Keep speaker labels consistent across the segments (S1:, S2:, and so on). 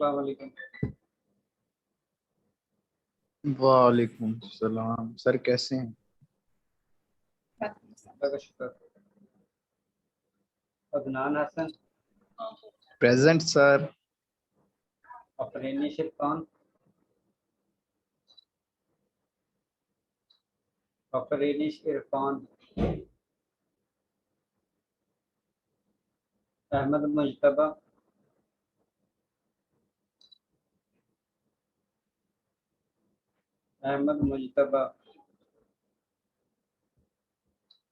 S1: अस्सलाम वालेकुम।
S2: वालेकुम सलाम। सर कैसे हैं?
S1: अल्लाह का शुक्र। Adnan Hasan,
S2: present sir.
S1: Afreeni Shirkan, Afreeni Irfan, Ahmad Mujtaba, Ahmad Mujtaba,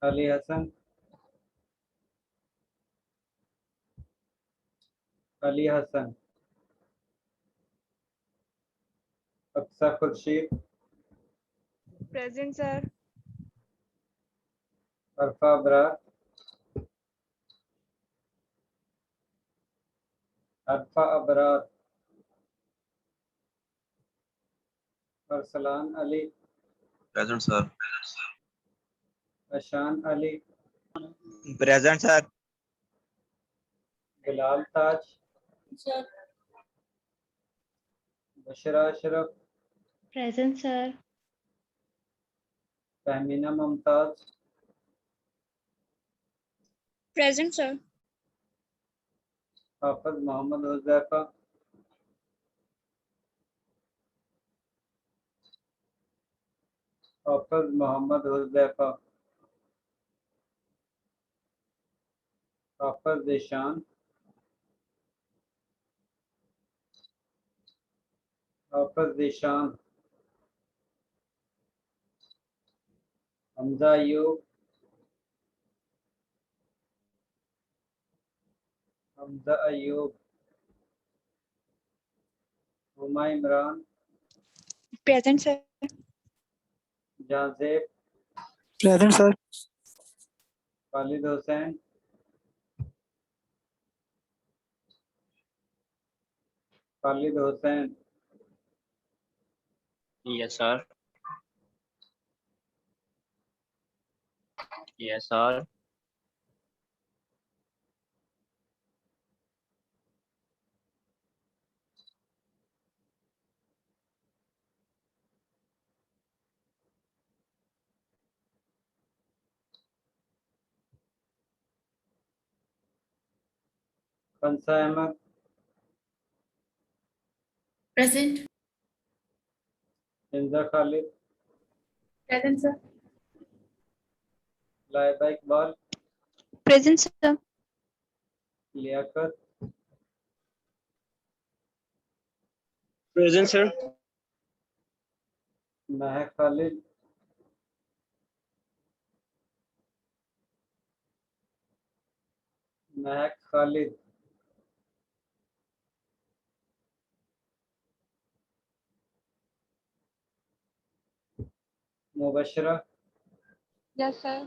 S1: Ali Hasan, Ali Hasan, Aqsa Khurshid,
S3: Present, sir.
S1: Arfa Abrar, Arfa Abrar, Arsalan Ali,
S4: present sir.
S1: Ashan Ali,
S4: present sir.
S1: Bilal Taj, Bushra Ashraf,
S5: Present, sir.
S1: Fahmina Mumtaz,
S3: Present, sir.
S1: Hafiz Mohammad Huzaifa, Hafiz Mohammad Huzaifa, Hafiz Zeeshan, Hafiz Zeeshan, Hamza Ayub, Hamza Ayub, Huma Imran,
S3: Present, sir.
S1: Jazeb,
S6: present sir.
S1: Khalid Hussain, Khalid Hussain,
S4: yes sir. Yes sir.
S1: Khansa Ahmad,
S7: Present.
S1: Hinza Khalid,
S7: Present, sir.
S1: Laiba Iqbal,
S3: Present, sir.
S1: Liaquat,
S4: present sir.
S1: Mehak Khalid, Mehak Khalid, Mubashra,
S3: Yes, sir.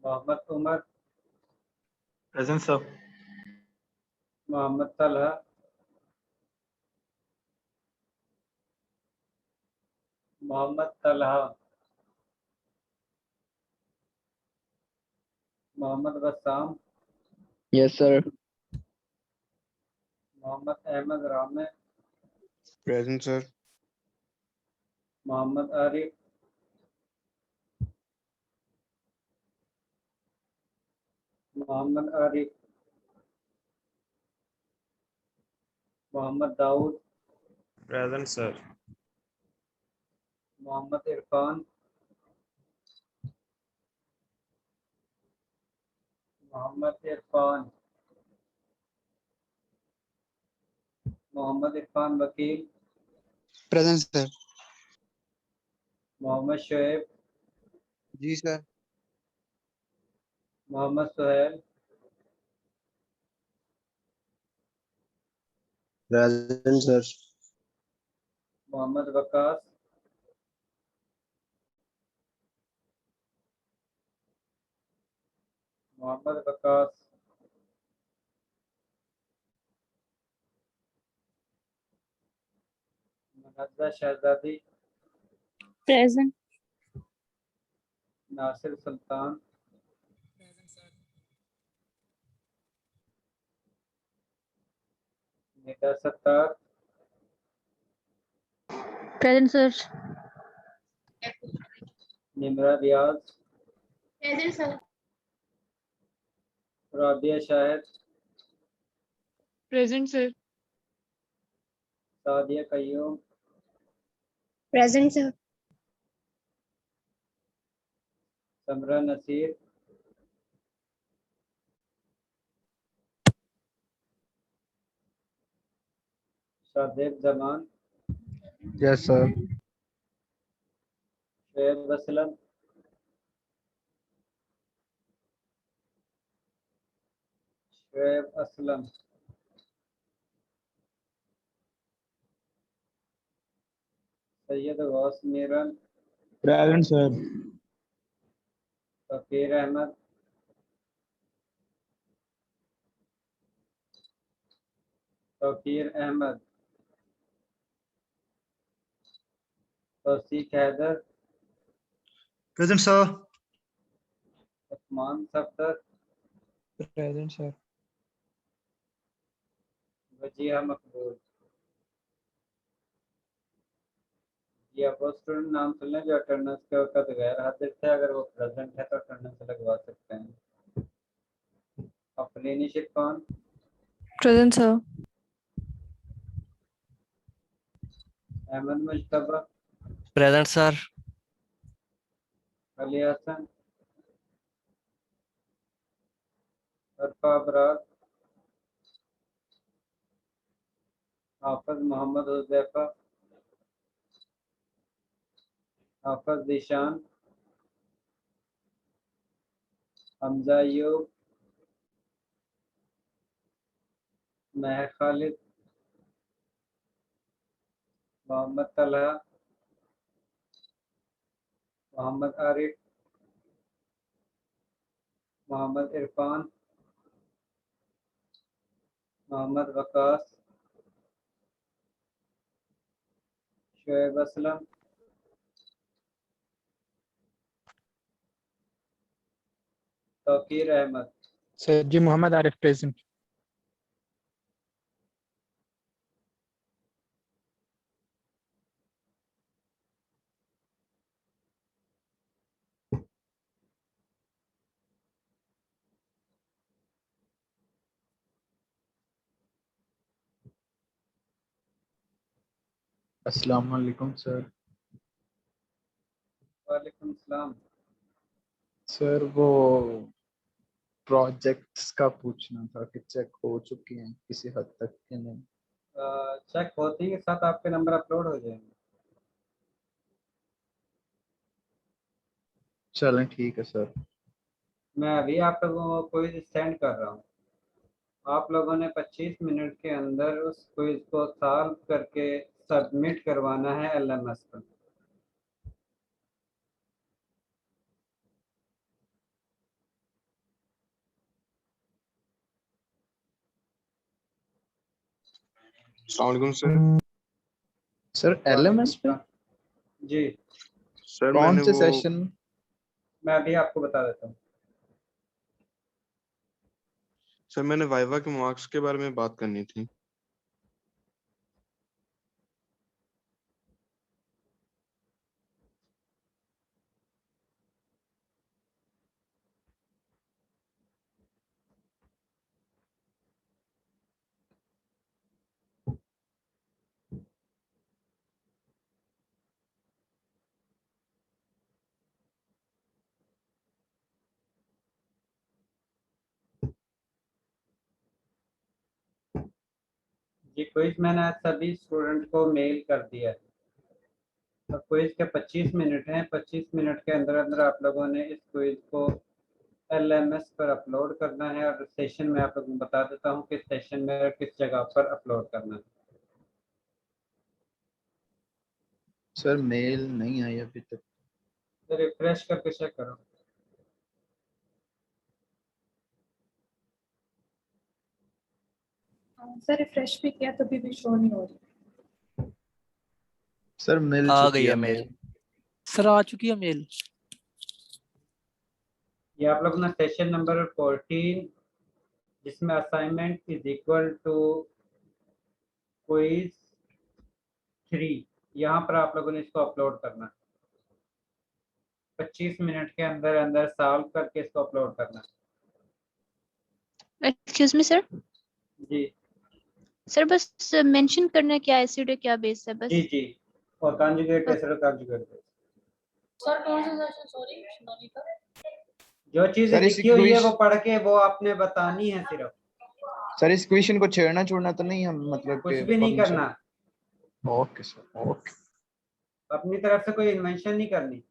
S1: Mohammad Umar,
S4: present sir.
S1: Mohammad Talha, Mohammad Talha, Mohammad Bassam,
S6: yes sir.
S1: Mohammad Ahmad Rame,
S4: present sir.
S1: Mohammad Arif, Mohammad Arif, Mohammad Daud,
S4: present sir.
S1: Mohammad Irfan, Mohammad Irfan, Mohammad Irfan Wakeel,
S6: present sir.
S1: Mohammad Shoaib,
S6: जी sir.
S1: Mohammad Suhail,
S4: present sir.
S1: Mohammad Waqas, Mohammad Waqas, Munazza शहजादी,
S3: Present.
S1: Nasir सुल्तान, Nida Sattar,
S3: Present, sir.
S1: Nimra रियाज,
S7: Present, sir.
S1: Rabia Shahid,
S3: Present, sir.
S1: Sadia Qayyum,
S3: Present, sir.
S1: समरा Naseer, Shadab Zaman,
S2: yes sir,
S1: Shoaib Aslam, Shoaib Aslam, Syed Ghaus Meeran,
S4: Present, sir.
S1: फकीर Ahmad, Tauqeer Ahmad, तौसीक Haider,
S4: Present, sir.
S1: Usman Safdar,
S6: Present, sir.
S1: Wajiha मकबूल। ये आप वो student नाम सुन लें जो attendance के वक्त गैर हाजिर थे, अगर वो प्रेजेंट है तो अटेंडेंस लगवा सकते हैं। अफरीनी शिरफान,
S3: Present, sir.
S1: Ahmad Mushtaba,
S4: Present, sir.
S1: Ali Hasan, अरफा अबरार, हाफिज मोहम्मद हुज़ैफा, हाफिज दिशान, हमजा अयूब, महर Khalid, Mohammad Talha, Mohammad Arif, Mohammad Irfan, Mohammad Waqas, Shoaib Aslam, Tauqeer Ahmad.
S6: Sir, G. Muhammad Arif present.
S2: अस्सलाम वालेकुम सर।
S1: वालेकुम सलाम।
S2: सर वो प्रोजेक्ट्स का पूछना था कि चेक हो चुकी हैं किसी हद तक कि नहीं।
S1: चेक होती के साथ आपके नंबर अपलोड हो जाएंगे।
S2: चलें ठीक है सर।
S1: मैं अभी आप लोगों को क्विज सेंड कर रहा हूँ। आप लोगों ने 25 मिनट के अंदर उस क्विज को सॉल्व करके सबमिट करवाना है LMS पर।
S4: Assalamualaikum, sir.
S2: सर LMS पे
S1: जी
S4: सर
S2: कौन
S4: मैंने
S2: से
S4: वो
S2: सेशन?
S1: मैं अभी आपको बता देता हूँ।
S4: सर मैंने वाइवा के मार्क्स के बारे में बात करनी थी।
S1: जी क्विज मैंने आज सभी स्टूडेंट को मेल कर दिया है। तो क्विज के 25 मिनट हैं। 25 मिनट के अंदर अंदर आप लोगों ने इस क्विज को LMS पर अपलोड करना है और सेशन में आप लोगों को बता देता हूँ किस सेशन में और किस जगह पर अपलोड करना है।
S2: सर मेल नहीं आई अभी तक।
S1: तो रिफ्रेश करके चेक करो।
S7: सर रिफ्रेश भी किया तो भी शो नहीं हो रही।
S2: सर मिल
S8: आ
S2: चुकी
S8: गई
S2: है
S8: है
S2: मेल।
S8: मेल। सर आ चुकी है मेल।
S1: ये आप लोगों ने सेशन नंबर 14 जिसमें assignment is equal to quiz 3, यहाँ पर आप लोगों ने इसको अपलोड करना है। 25 मिनट के अंदर अंदर सॉल्व करके इसको अपलोड करना है।
S3: Excuse me sir.
S1: जी
S3: सर बस मेंशन करना है क्या एसिड है क्या बेस है बस।
S1: जी जी, और कॉन्जुगेट एसिड और कॉन्जुगेट बेस।
S7: सर कौन सा सेशन? सॉरी सोनालिका।
S1: जो चीजें
S2: सर, इस
S1: लिखी हुई है वो
S2: क्विज
S1: पढ़ के वो आपने बतानी है सिर्फ,
S2: सर इस क्वेश्चन को छेड़ना छोड़ना तो नहीं हम मतलब
S1: कुछ
S2: के
S1: भी नहीं
S2: परमिशन?
S1: करना,
S2: ओके सर, ओके।
S1: अपनी तरफ से कोई इन्वेंशन नहीं करनी।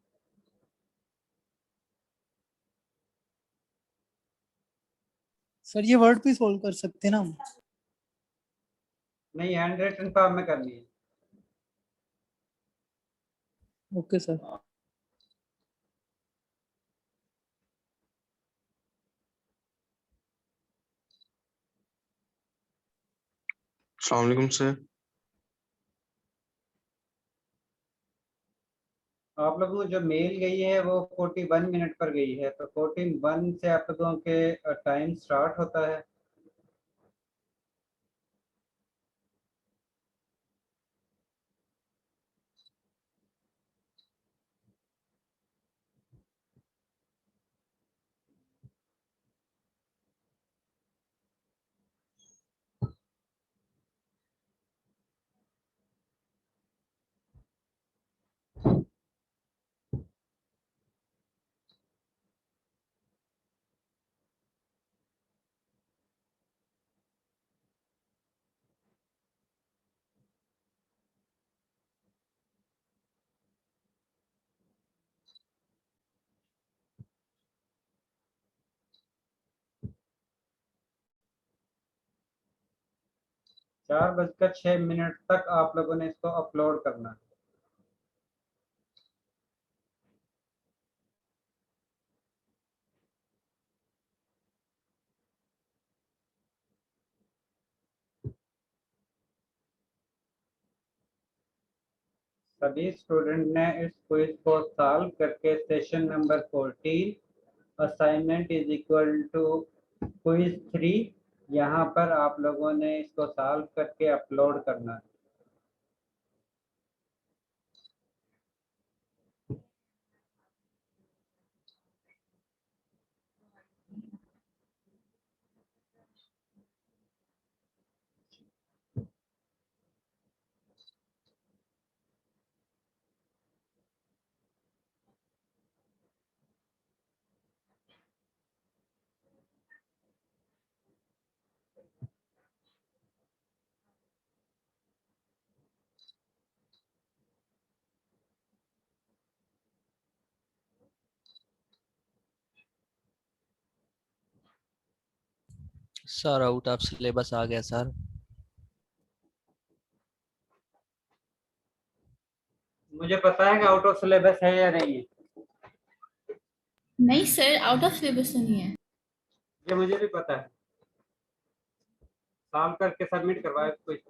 S8: सर ये वर्ड पे सोल्व कर सकते हैं ना हम?
S1: नहीं, हैंड रिटन फॉर्म में करनी है।
S8: Okay sir.
S4: अस्सलाम वालेकुम सर।
S1: आप लोगों को जो मेल गई है वो 41 मिनट पर गई है, तो 41 से आप लोगों के टाइम स्टार्ट होता है। चार बजकर 6 मिनट तक आप लोगों ने इसको अपलोड करना है। सभी स्टूडेंट ने इस क्विज को सॉल्व करके session number 14 assignment is equal to quiz 3, यहाँ पर आप लोगों ने इसको सॉल्व करके अपलोड करना है।
S9: सर आउट ऑफ सिलेबस आ गया सर।
S1: मुझे पता है कि आउट ऑफ सिलेबस है या नहीं है,
S7: नहीं सर, आउट ऑफ सिलेबस तो नहीं है।
S1: ये मुझे भी पता है। सॉल्व करके सबमिट करवाए कोई।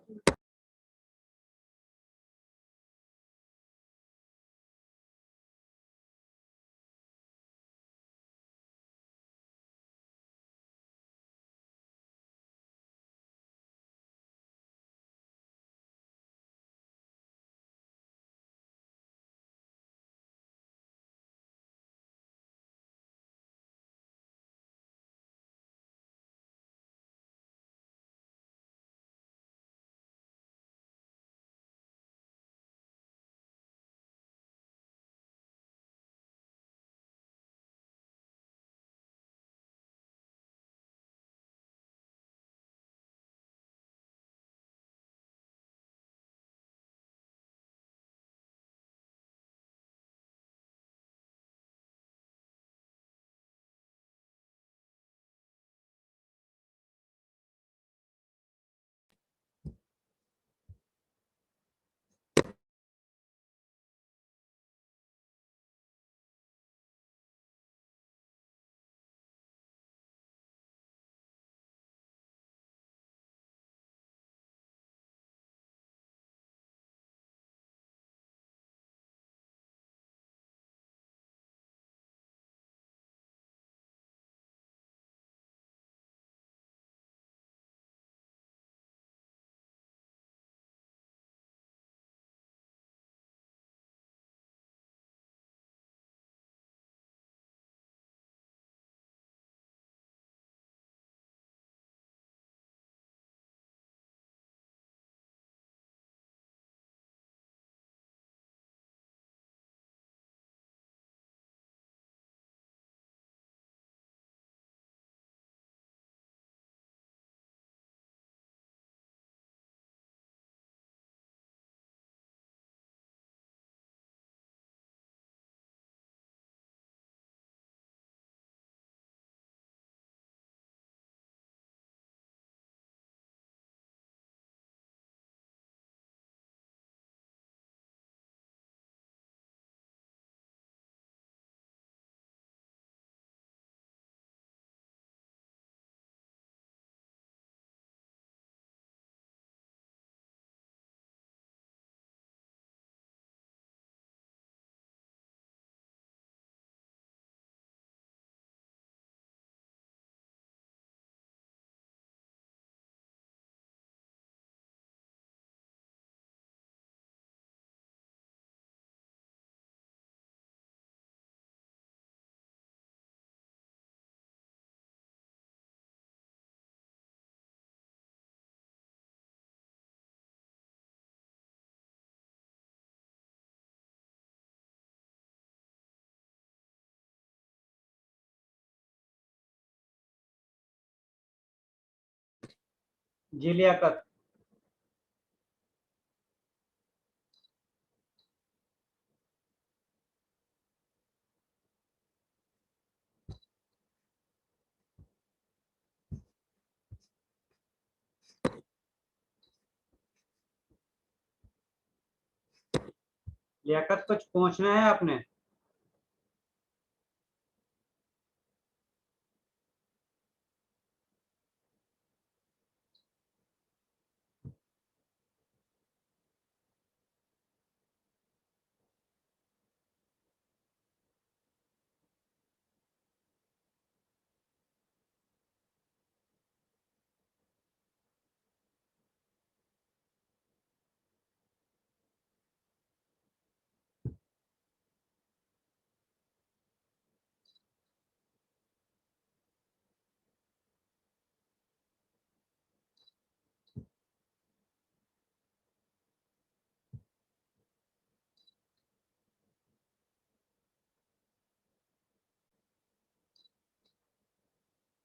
S1: जी लियाकत। लियाकत कुछ पूछना है आपने?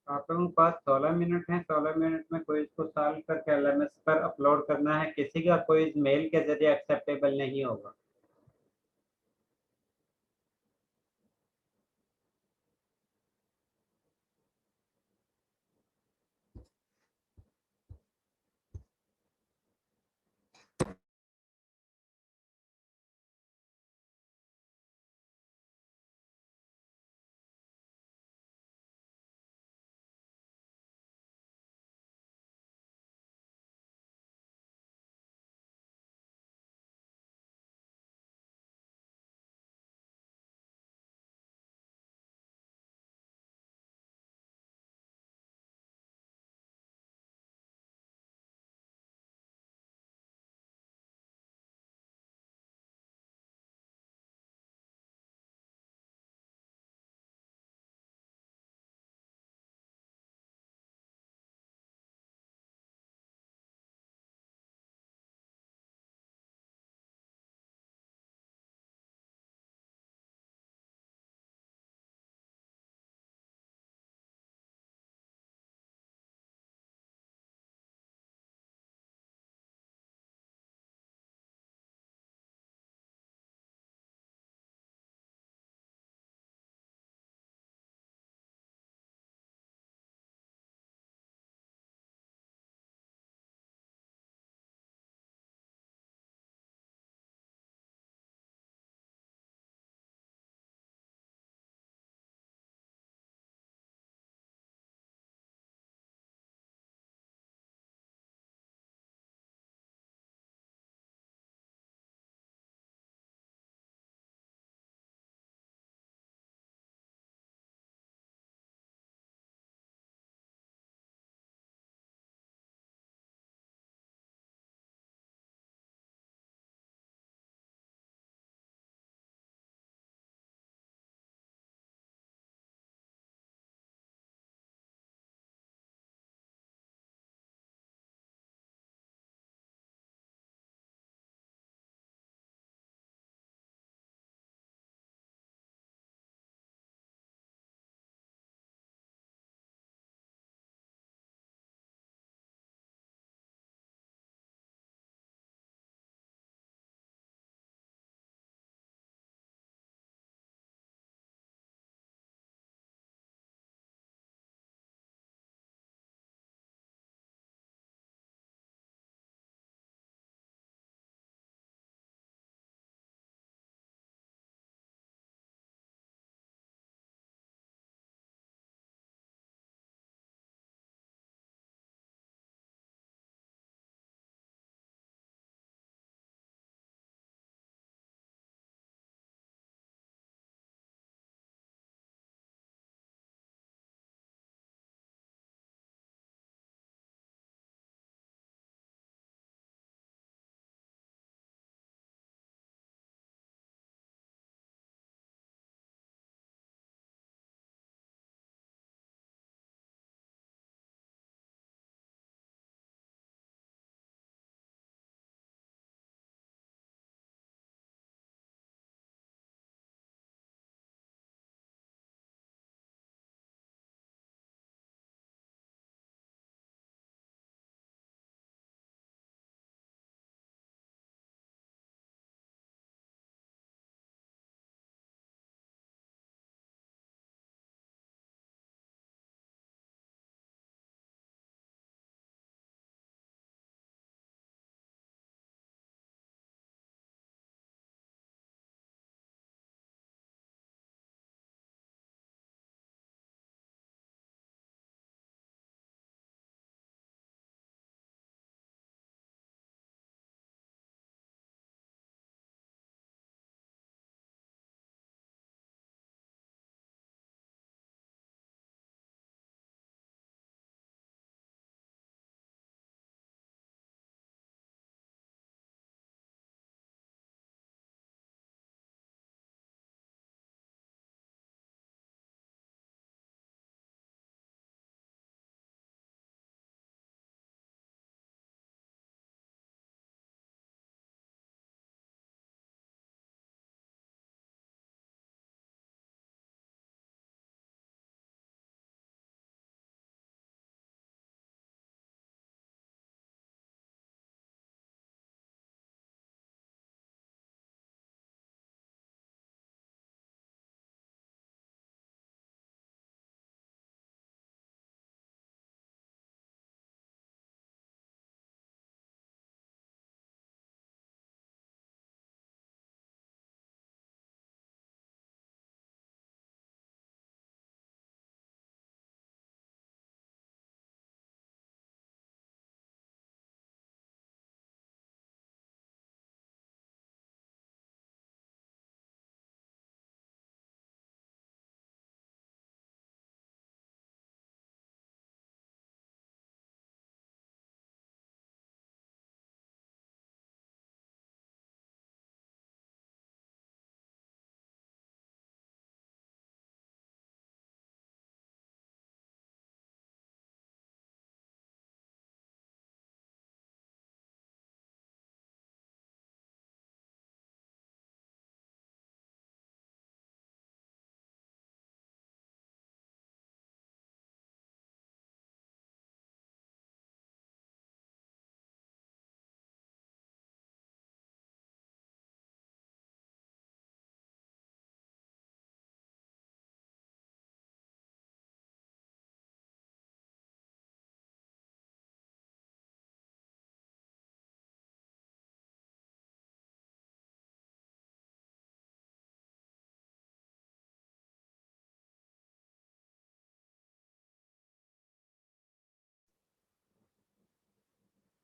S1: आप लोगों के पास 16 मिनट हैं। 16 मिनट में क्विज को सॉल्व करके एलएमएस पर अपलोड करना है। किसी का क्विज मेल के जरिए एक्सेप्टेबल नहीं होगा।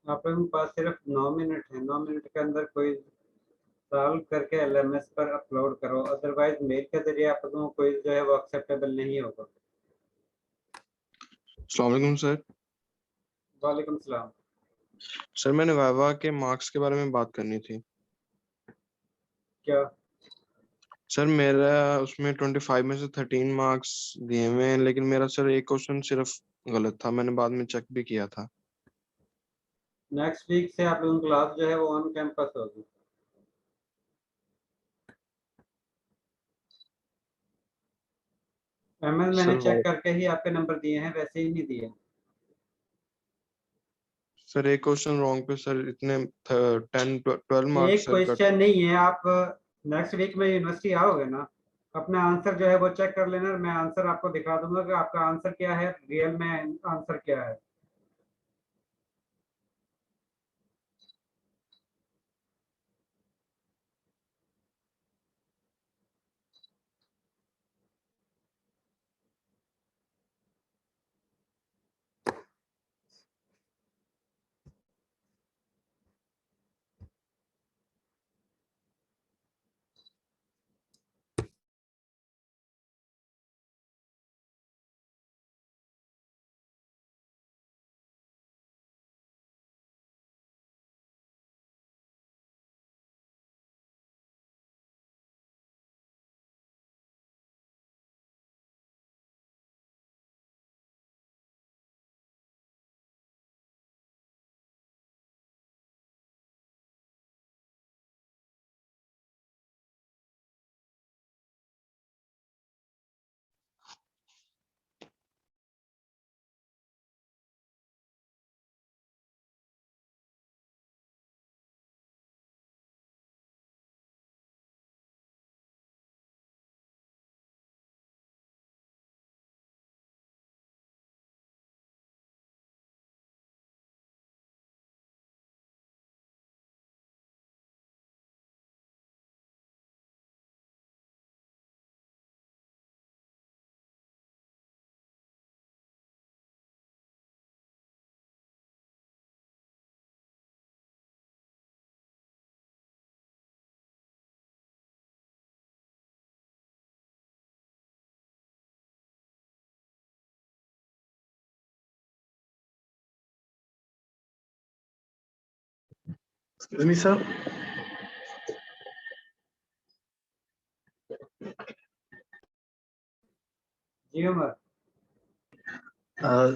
S1: आप लोगों के पास सिर्फ 9 मिनट है, 9 मिनट के अंदर कोई सॉल्व करके एलएमएस पर अपलोड करो, अदरवाइज मेल के जरिए आप लोगों को क्विज जो है वो एक्सेप्टेबल नहीं होगा।
S4: अस्सलाम वालेकुम सर।
S1: वालेकुम सलाम।
S4: सर मैंने वाइवा के मार्क्स के बारे में बात करनी थी।
S1: क्या?
S4: सर मेरा उसमें 25 में से 13 मार्क्स दिए हुए हैं, लेकिन मेरा सर एक क्वेश्चन सिर्फ गलत था, मैंने बाद में चेक भी किया था।
S1: नेक्स्ट वीक से आप लोगों की क्लास जो है वो ऑन कैंपस होगी। एमएल मैंने
S4: सर
S1: चेक करके ही आपके नंबर दिए हैं, वैसे ही नहीं दिए।
S4: सर एक क्वेश्चन रॉन्ग पे सर इतने 10-12 मार्क्स
S1: एक
S4: सर कट।
S1: क्वेश्चन नहीं है, आप नेक्स्ट वीक में यूनिवर्सिटी आओगे ना, अपना आंसर जो है वो चेक कर लेना, मैं आंसर आपको दिखा दूंगा कि आपका आंसर क्या है, रियल में आंसर क्या है।
S2: Excuse me, sir.
S1: जी उमर।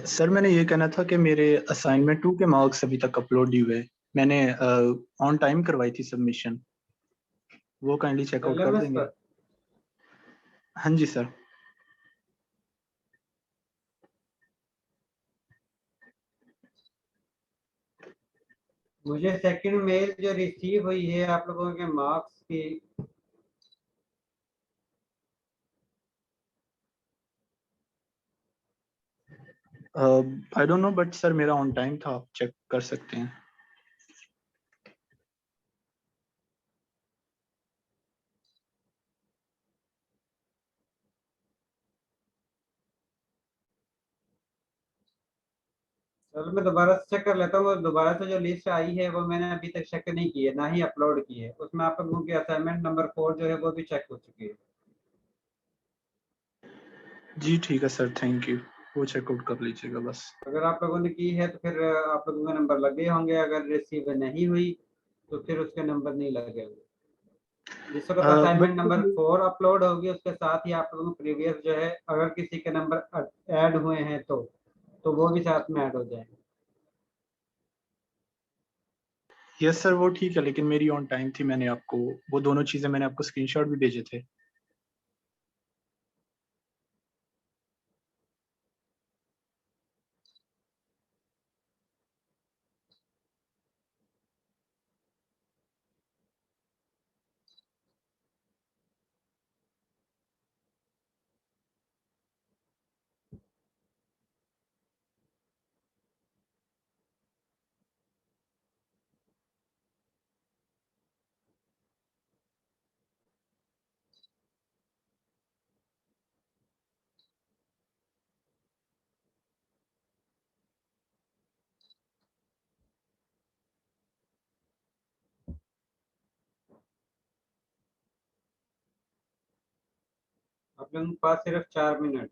S2: सर मैंने ये कहना था कि मेरे असाइनमेंट 2 के मार्क्स अभी तक अपलोड नहीं हुए। मैंने ऑन टाइम करवाई थी सबमिशन, वो काइंडली चेकआउट कर
S1: एलएमएस
S2: देंगे।
S1: पर
S2: हाँ जी सर।
S1: मुझे सेकंड मेल जो रिसीव हुई है आप लोगों के मार्क्स की,
S2: I don't know but sir मेरा ऑन टाइम था, आप चेक कर सकते हैं।
S1: चलो मैं दोबारा से चेक कर लेता हूँ। दोबारा से जो लिस्ट आई है वो मैंने अभी तक चेक नहीं की है, ना ही अपलोड की है। उसमें आप लोगों की असाइनमेंट नंबर 4 जो है वो भी चेक हो चुकी है।
S2: जी ठीक है सर, थैंक यू। वो चेकआउट कर लीजिएगा बस।
S1: अगर आप लोगों ने की है तो फिर आप लोगों के नंबर लगे होंगे, अगर रिसीव नहीं हुई तो फिर उसके नंबर नहीं लगे होंगे। जिस वक्त असाइनमेंट
S2: बट
S1: नंबर 4 अपलोड होगी उसके साथ ही आप लोगों को प्रीवियस जो है, अगर किसी के नंबर ऐड हुए हैं तो वो भी साथ में ऐड हो जाएंगे।
S2: यस सर वो ठीक है, लेकिन मेरी ऑन टाइम थी। मैंने आपको वो दोनों चीजें मैंने आपको स्क्रीनशॉट भी भेजे थे।
S1: आप लोगों के पास सिर्फ 4 मिनट।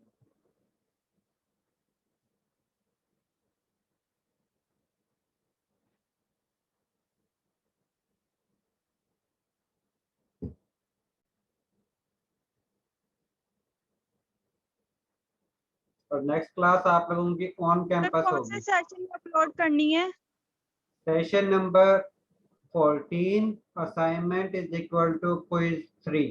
S1: और नेक्स्ट क्लास आप लोगों की ऑन कैंपस
S10: कौन से
S1: होगी।
S10: सेशन में अपलोड करनी है?
S1: Session number 14 assignment is equal to quiz 3।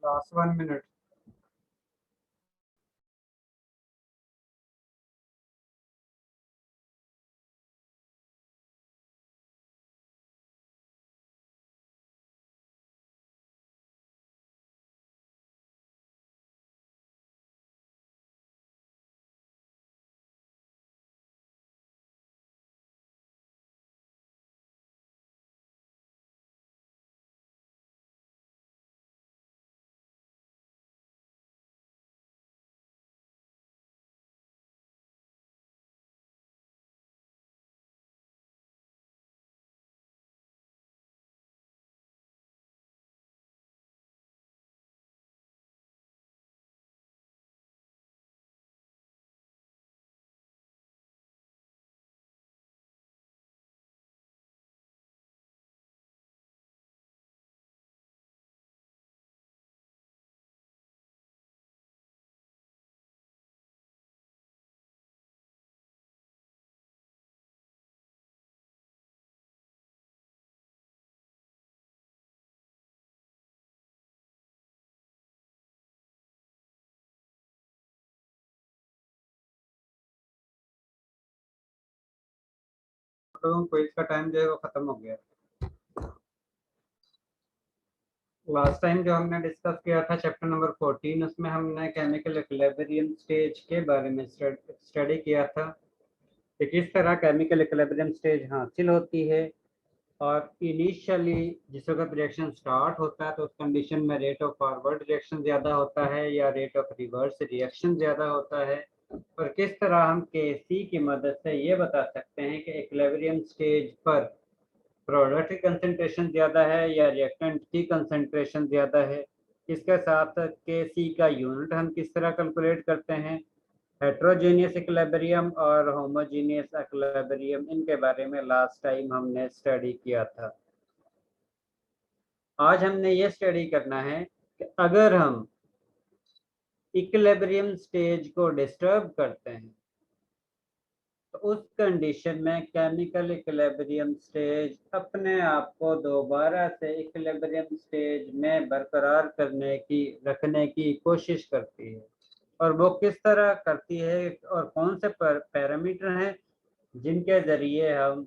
S1: Last 1 minute. लोगों को इसका टाइम जो है वो खत्म हो गया। लास्ट टाइम जो हमने डिस्कस किया था चैप्टर नंबर 14, उसमें हमने केमिकल इक्विलिब्रियम स्टेज के बारे में स्टडी किया था कि किस तरह केमिकल इक्विलिब्रियम स्टेज हासिल होती है और इनिशियली जिस वक्त रिएक्शन स्टार्ट होता है तो उस कंडीशन में रेट ऑफ फॉरवर्ड रिएक्शन ज़्यादा होता है या रेट ऑफ रिवर्स रिएक्शन ज़्यादा होता है, और किस तरह हम केसी की मदद से ये बता सकते हैं कि इक्विलिब्रियम स्टेज पर प्रोडक्ट की कंसंट्रेशन ज़्यादा है या रिएक्टेंट की कंसंट्रेशन ज़्यादा है। इसके साथ केसी का यूनिट हम किस तरह कैलकुलेट करते हैं, हेट्रोजीनियस इक्विलिब्रियम और होमोजीनियस इक्विलिब्रियम, इनके बारे में लास्ट टाइम हमने स्टडी किया था। आज हमने ये स्टडी करना है कि अगर हम इक्विलिब्रियम स्टेज को डिस्टर्ब करते हैं तो उस कंडीशन में केमिकल इक्विलिब्रियम स्टेज अपने आप को दोबारा से इक्विलिब्रियम स्टेज में बरकरार रखने की कोशिश करती है। और वो किस तरह करती है और कौन से पैरामीटर हैं जिनके ज़रिए हम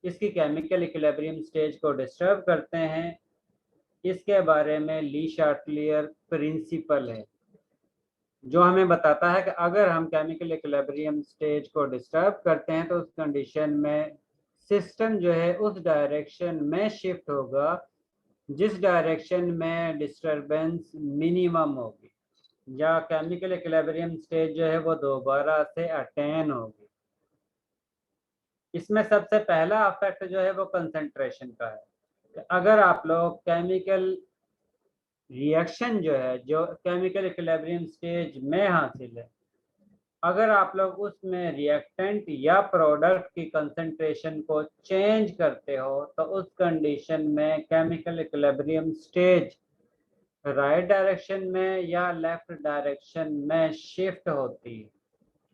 S1: इसकी केमिकल इक्विलिब्रियम स्टेज को डिस्टर्ब करते हैं, इसके बारे में ली शार्टलियर प्रिंसिपल है जो हमें बताता है कि अगर हम केमिकल इक्विलिब्रियम स्टेज को डिस्टर्ब करते हैं तो उस कंडीशन में सिस्टम जो है उस डायरेक्शन में शिफ्ट होगा जिस डायरेक्शन में डिस्टर्बेंस मिनिमम होगी, या केमिकल इक्विलिब्रियम स्टेज जो है वो दोबारा से अटेन होगी। इसमें सबसे पहला इफेक्ट जो है वो कंसंट्रेशन का है। अगर आप लोग केमिकल रिएक्शन जो है जो केमिकल इक्विलिब्रियम स्टेज में हासिल है, अगर आप लोग उसमें रिएक्टेंट या प्रोडक्ट की कंसंट्रेशन को चेंज करते हो तो उस कंडीशन में chemical equilibrium stage right direction में या लेफ्ट डायरेक्शन में शिफ्ट होती है।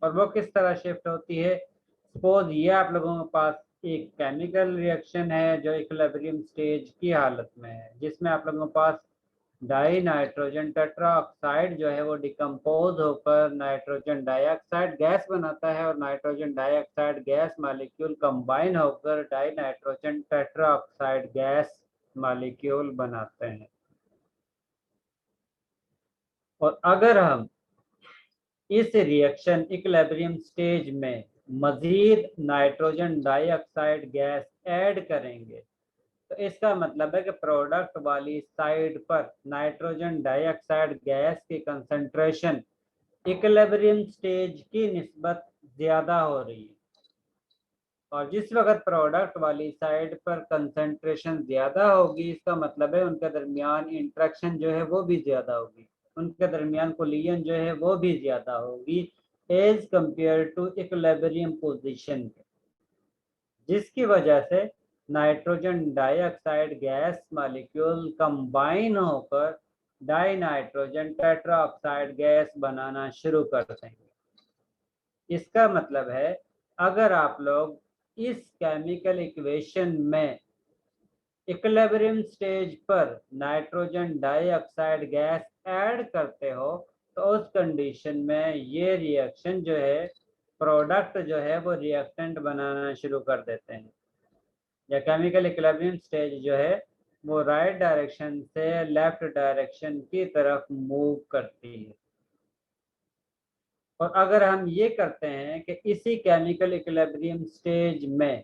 S1: और वो किस तरह शिफ्ट होती है, सपोज ये आप लोगों के पास एक केमिकल रिएक्शन है जो इक्विलिब्रियम स्टेज की हालत में है, जिसमें आप लोगों के पास डाई नाइट्रोजन टेट्राऑक्साइड जो है वो डिकम्पोज होकर नाइट्रोजन डाइऑक्साइड गैस बनाता है और nitrogen dioxide gas molecule combine होकर dinitrogen tetroxide gas molecule बनाते हैं। और अगर हम इस रिएक्शन इक्विलिब्रियम स्टेज में मजीद नाइट्रोजन डाइऑक्साइड गैस ऐड करेंगे तो इसका मतलब है कि प्रोडक्ट वाली साइड पर नाइट्रोजन डाइऑक्साइड गैस की कंसंट्रेशन इक्विलिब्रियम स्टेज की निस्बत ज़्यादा हो रही है, और जिस वक्त प्रोडक्ट वाली साइड पर कंसंट्रेशन ज़्यादा होगी इसका मतलब है उनके दरमियान इंट्रैक्शन जो है वो भी ज़्यादा होगी, उनके दरमियान कोलिजन जो है वो भी ज़्यादा होगी as compare to equilibrium position, जिसकी वजह से nitrogen dioxide gas molecule combine होकर डाई नाइट्रोजन टेट्राऑक्साइड गैस बनाना शुरू कर देंगे। इसका मतलब है अगर आप लोग इस केमिकल इक्वेशन में इक्विलिब्रियम स्टेज पर नाइट्रोजन डाइऑक्साइड गैस ऐड करते हो तो उस कंडीशन में ये रिएक्शन जो है प्रोडक्ट जो है वो रिएक्टेंट बनाना शुरू कर देते हैं, या केमिकल इक्विलिब्रियम स्टेज जो है वो राइट डायरेक्शन से लेफ्ट डायरेक्शन की तरफ मूव करती है। और अगर हम ये करते हैं कि इसी केमिकल इक्विलिब्रियम स्टेज में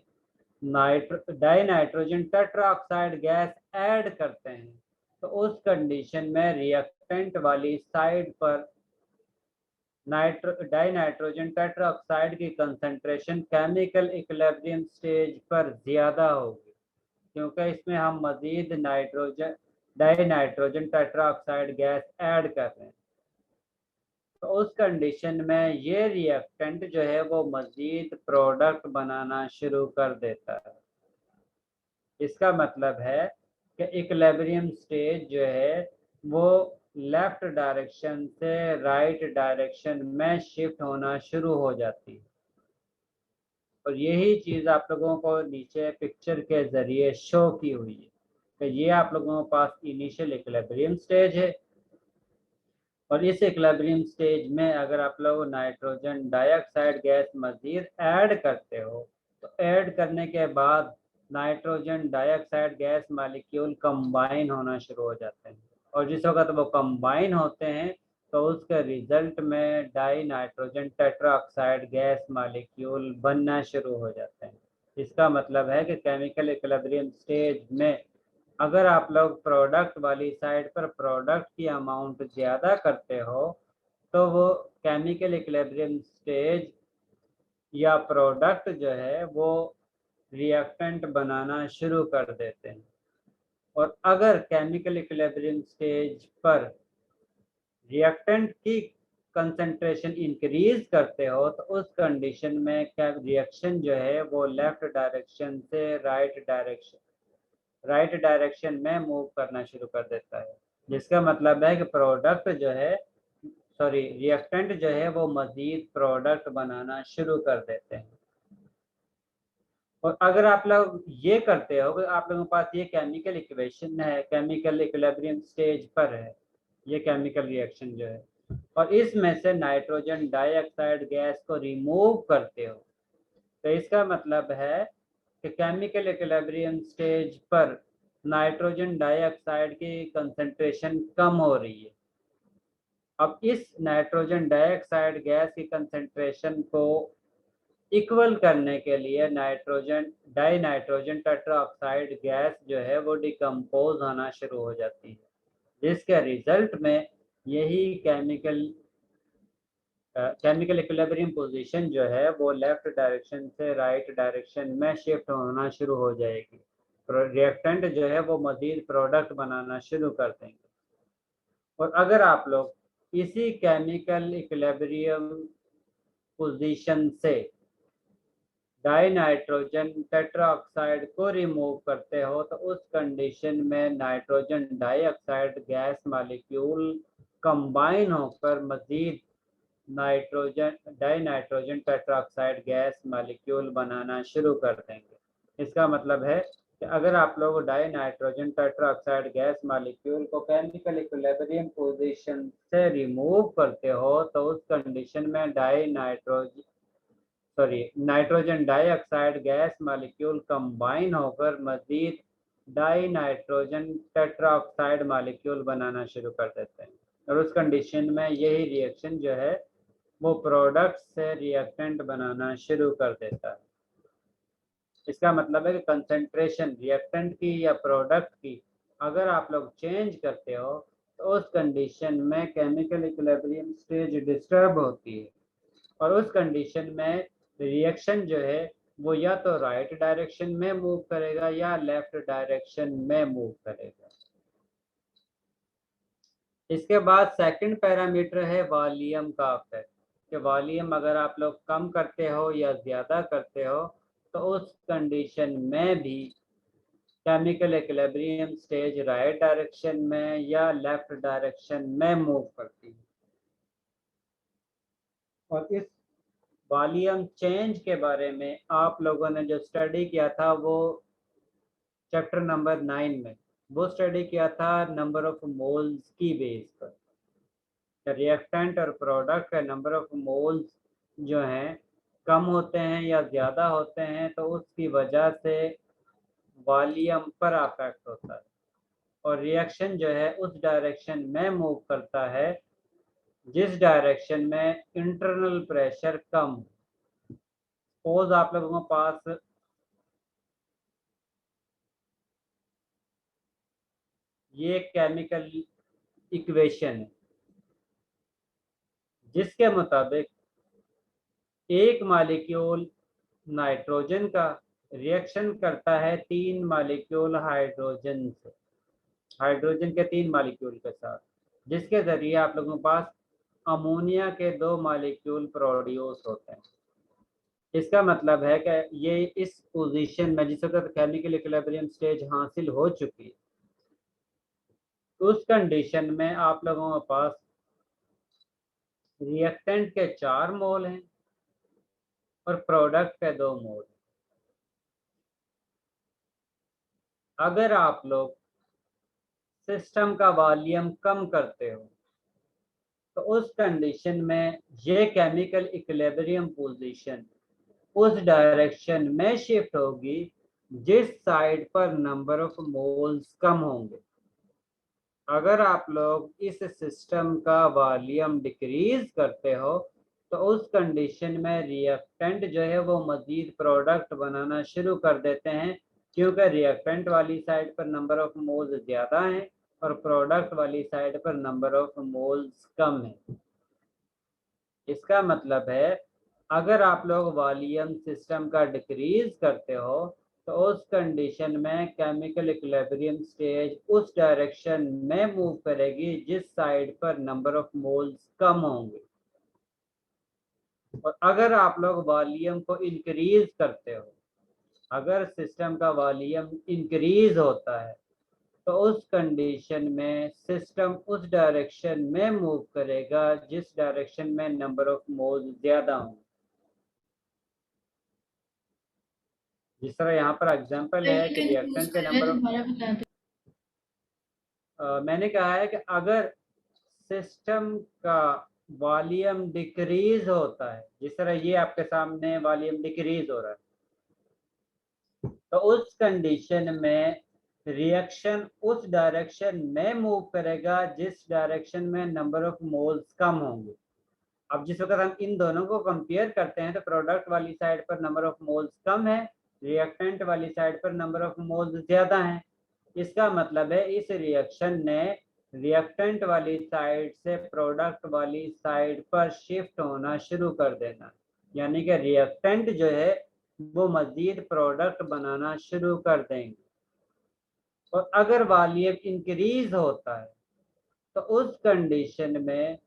S1: die nitrogen tetroxide gas add करते हैं तो उस कंडीशन में रिएक्टेंट वाली साइड पर डाई नाइट्रोजन टेट्राऑक्साइड की कंसंट्रेशन केमिकल इक्विलिब्रियम स्टेज पर ज़्यादा होगी, क्योंकि इसमें हम मज़ीद die nitrogen tetroxide gas add कर रहे हैं। तो उस कंडीशन में ये रिएक्टेंट जो है वो मज़ीद प्रोडक्ट बनाना शुरू कर देता है। इसका मतलब है कि इक्विलिब्रियम स्टेज जो है वो लेफ्ट डायरेक्शन से राइट डायरेक्शन में शिफ्ट होना शुरू हो जाती है। और यही चीज़ आप लोगों को नीचे पिक्चर के ज़रिए शो की हुई है कि ये आप लोगों के पास इनिशियल इक्विलिब्रियम स्टेज है, और इस इक्विलिब्रियम स्टेज में अगर आप लोग नाइट्रोजन डाइऑक्साइड गैस मज़ीद ऐड करते हो तो ऐड करने के बाद nitrogen dioxide gas molecule combine होना शुरू हो जाते हैं, और जिस वक्त वो कंबाइन होते हैं तो उसके रिजल्ट में die nitrogen tetroxide gas molecule बनना शुरू हो जाते हैं। इसका मतलब है कि केमिकल इक्विलिब्रियम स्टेज में अगर आप लोग प्रोडक्ट वाली साइड पर प्रोडक्ट की अमाउंट ज़्यादा करते हो तो वो केमिकल इक्विलिब्रियम स्टेज या प्रोडक्ट जो है वो रिएक्टेंट बनाना शुरू कर देते हैं। और अगर केमिकल इक्विलिब्रियम स्टेज पर रिएक्टेंट की कंसंट्रेशन इंक्रीज करते हो तो उस कंडीशन में क्या रिएक्शन जो है वो लेफ्ट डायरेक्शन से राइट डायरेक्शन में मूव करना शुरू कर देता है, जिसका मतलब है कि प्रोडक्ट जो है रिएक्टेंट जो है वो मजीद प्रोडक्ट बनाना शुरू कर देते हैं। और अगर आप लोग ये करते हो, आप लोगों के पास ये केमिकल इक्वेशन है, केमिकल इक्विलिब्रियम स्टेज पर है ये केमिकल रिएक्शन जो है, और इसमें से नाइट्रोजन डाइऑक्साइड गैस को रिमूव करते हो, तो इसका मतलब है कि केमिकल इक्विलिब्रियम स्टेज पर नाइट्रोजन डाइऑक्साइड की कंसंट्रेशन कम हो रही है। अब इस नाइट्रोजन डाइऑक्साइड गैस की कंसंट्रेशन को इक्वल करने के लिए डाई नाइट्रोजन टेट्राऑक्साइड गैस जो है वो डिकम्पोज होना शुरू हो जाती है, जिसके रिजल्ट में यही केमिकल इक्विलिब्रियम पोजीशन जो है वो लेफ्ट डायरेक्शन से राइट डायरेक्शन में शिफ्ट होना शुरू हो जाएगी। रिएक्टेंट जो है वो मजीद प्रोडक्ट बनाना शुरू कर देंगे। और अगर आप लोग इसी केमिकल इक्विलिब्रियम पोजीशन से डाई नाइट्रोजन टेट्राऑक्साइड को रिमूव करते हो तो उस कंडीशन में nitrogen dioxide gas molecule combine होकर मजीद dinitrogen tetroxide gas molecule बनाना शुरू कर देंगे। इसका मतलब है कि अगर आप लोग die nitrogen tetroxide gas molecule को केमिकल इक्विलिब्रियम पोजीशन से रिमूव करते हो तो उस कंडीशन में nitrogen dioxide gas molecule combine होकर मजीद डाई नाइट्रोजन टेट्राऑक्साइड मॉलिक्यूल बनाना शुरू कर देते हैं, और उस कंडीशन में यही रिएक्शन जो है वो प्रोडक्ट से रिएक्टेंट बनाना शुरू कर देता है। इसका मतलब है कि कंसंट्रेशन रिएक्टेंट की या प्रोडक्ट की अगर आप लोग चेंज करते हो तो उस कंडीशन में केमिकल इक्विलिब्रियम स्टेज डिस्टर्ब होती है, और उस कंडीशन में रिएक्शन जो है वो या तो राइट डायरेक्शन में मूव करेगा या लेफ्ट डायरेक्शन में मूव करेगा। इसके बाद सेकंड पैरामीटर है वॉल्यूम का इफेक्ट, कि वॉल्यूम अगर आप लोग कम करते हो या ज़्यादा करते हो तो उस कंडीशन में भी chemical equilibrium stage right direction में या लेफ्ट डायरेक्शन में मूव करती है। और इस वॉल्यूम चेंज के बारे में आप लोगों ने जो स्टडी किया था वो चैप्टर नंबर 9 में वो स्टडी किया था नंबर ऑफ मोल्स की बेस पर। रिएक्टेंट और प्रोडक्ट का नंबर ऑफ मोल्स जो हैं कम होते हैं या ज़्यादा होते हैं तो उसकी वजह से वॉल्यूम पर अफेक्ट होता है, और रिएक्शन जो है उस डायरेक्शन में मूव करता है जिस डायरेक्शन में इंटरनल प्रेशर कम। सपोज आप लोगों के पास ये केमिकल इक्वेशन है जिसके मुताबिक एक मॉलिक्यूल नाइट्रोजन का रिएक्शन करता है 3 मॉलिक्यूल हाइड्रोजन से, हाइड्रोजन के 3 मॉलिक्यूल के साथ, जिसके ज़रिए आप लोगों के पास अमोनिया के 2 मॉलिक्यूल प्रोड्यूस होते हैं। इसका मतलब है कि ये इस पोजीशन में जिस वक्त केमिकल इक्विलिब्रियम स्टेज हासिल हो चुकी है, उस कंडीशन में आप लोगों के पास रिएक्टेंट के 4 मोल हैं और प्रोडक्ट के 2 मोल। अगर आप लोग सिस्टम का वॉल्यूम कम करते हो तो उस कंडीशन में ये केमिकल इक्विलिब्रियम पोजीशन उस डायरेक्शन में शिफ्ट होगी जिस साइड पर नंबर ऑफ मोल्स कम होंगे। अगर आप लोग इस सिस्टम का वॉल्यूम डिक्रीज करते हो तो उस कंडीशन में रिएक्टेंट जो है वो मजीद प्रोडक्ट बनाना शुरू कर देते हैं, क्योंकि रिएक्टेंट वाली साइड पर नंबर ऑफ मोल्स ज़्यादा हैं और प्रोडक्ट वाली साइड पर नंबर ऑफ मोल्स कम है। इसका मतलब है अगर आप लोग वॉल्यूम सिस्टम का डिक्रीज करते हो तो उस कंडीशन में केमिकल इक्विलिब्रियम स्टेज उस डायरेक्शन में मूव करेगी जिस साइड पर नंबर ऑफ मोल्स कम होंगे। और अगर आप लोग वॉल्यूम को इंक्रीज करते हो, अगर सिस्टम का वॉल्यूम इंक्रीज होता है तो उस कंडीशन में सिस्टम उस डायरेक्शन में मूव करेगा जिस डायरेक्शन में नंबर ऑफ मोल्स ज्यादा हों। जिस तरह यहाँ पर एग्जांपल है कि रिएक्टेंट के नंबर ऑफ, मैंने कहा है कि अगर सिस्टम का वॉल्यूम डिक्रीज होता है, जिस तरह ये आपके सामने वॉल्यूम डिक्रीज हो रहा है, तो उस कंडीशन में रिएक्शन उस डायरेक्शन में मूव करेगा जिस डायरेक्शन में नंबर ऑफ मोल्स कम होंगे। अब जिस वक्त हम इन दोनों को कंपेयर करते हैं तो प्रोडक्ट वाली साइड पर नंबर ऑफ मोल्स कम है, रिएक्टेंट वाली साइड पर नंबर ऑफ मोल्स ज्यादा हैं। इसका मतलब है इस रिएक्शन ने रिएक्टेंट वाली साइड से प्रोडक्ट वाली साइड पर शिफ्ट होना शुरू कर देना, यानी कि रिएक्टेंट जो है वो मजीद प्रोडक्ट बनाना शुरू कर देंगे। और अगर वॉल्यूम इंक्रीज होता है तो उस कंडीशन में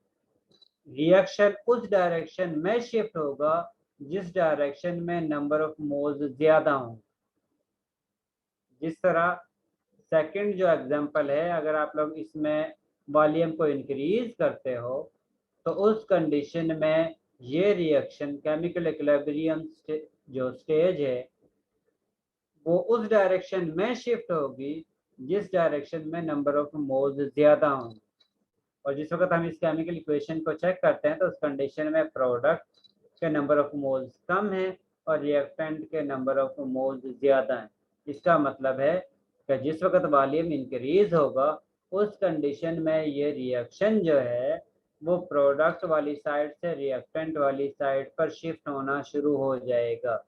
S1: रिएक्शन उस डायरेक्शन में शिफ्ट होगा जिस डायरेक्शन में नंबर ऑफ मोल्स ज्यादा हों। जिस तरह सेकंड जो एग्जांपल है, अगर आप लोग इसमें वॉल्यूम को इंक्रीज करते हो तो उस कंडीशन में ये रिएक्शन केमिकल इक्विलिब्रियम जो स्टेज है वो उस डायरेक्शन में शिफ्ट होगी जिस डायरेक्शन में नंबर ऑफ मोल्स ज्यादा हों। और जिस वक्त हम इस केमिकल इक्वेशन को चेक करते हैं तो उस कंडीशन में प्रोडक्ट के नंबर ऑफ मोल्स कम है और रिएक्टेंट के नंबर ऑफ मोल्स ज्यादा हैं। इसका मतलब है कि जिस वक्त वॉल्यूम इंक्रीज होगा उस कंडीशन में ये रिएक्शन जो है वो प्रोडक्ट वाली साइड से रिएक्टेंट वाली साइड पर शिफ्ट होना शुरू हो जाएगा।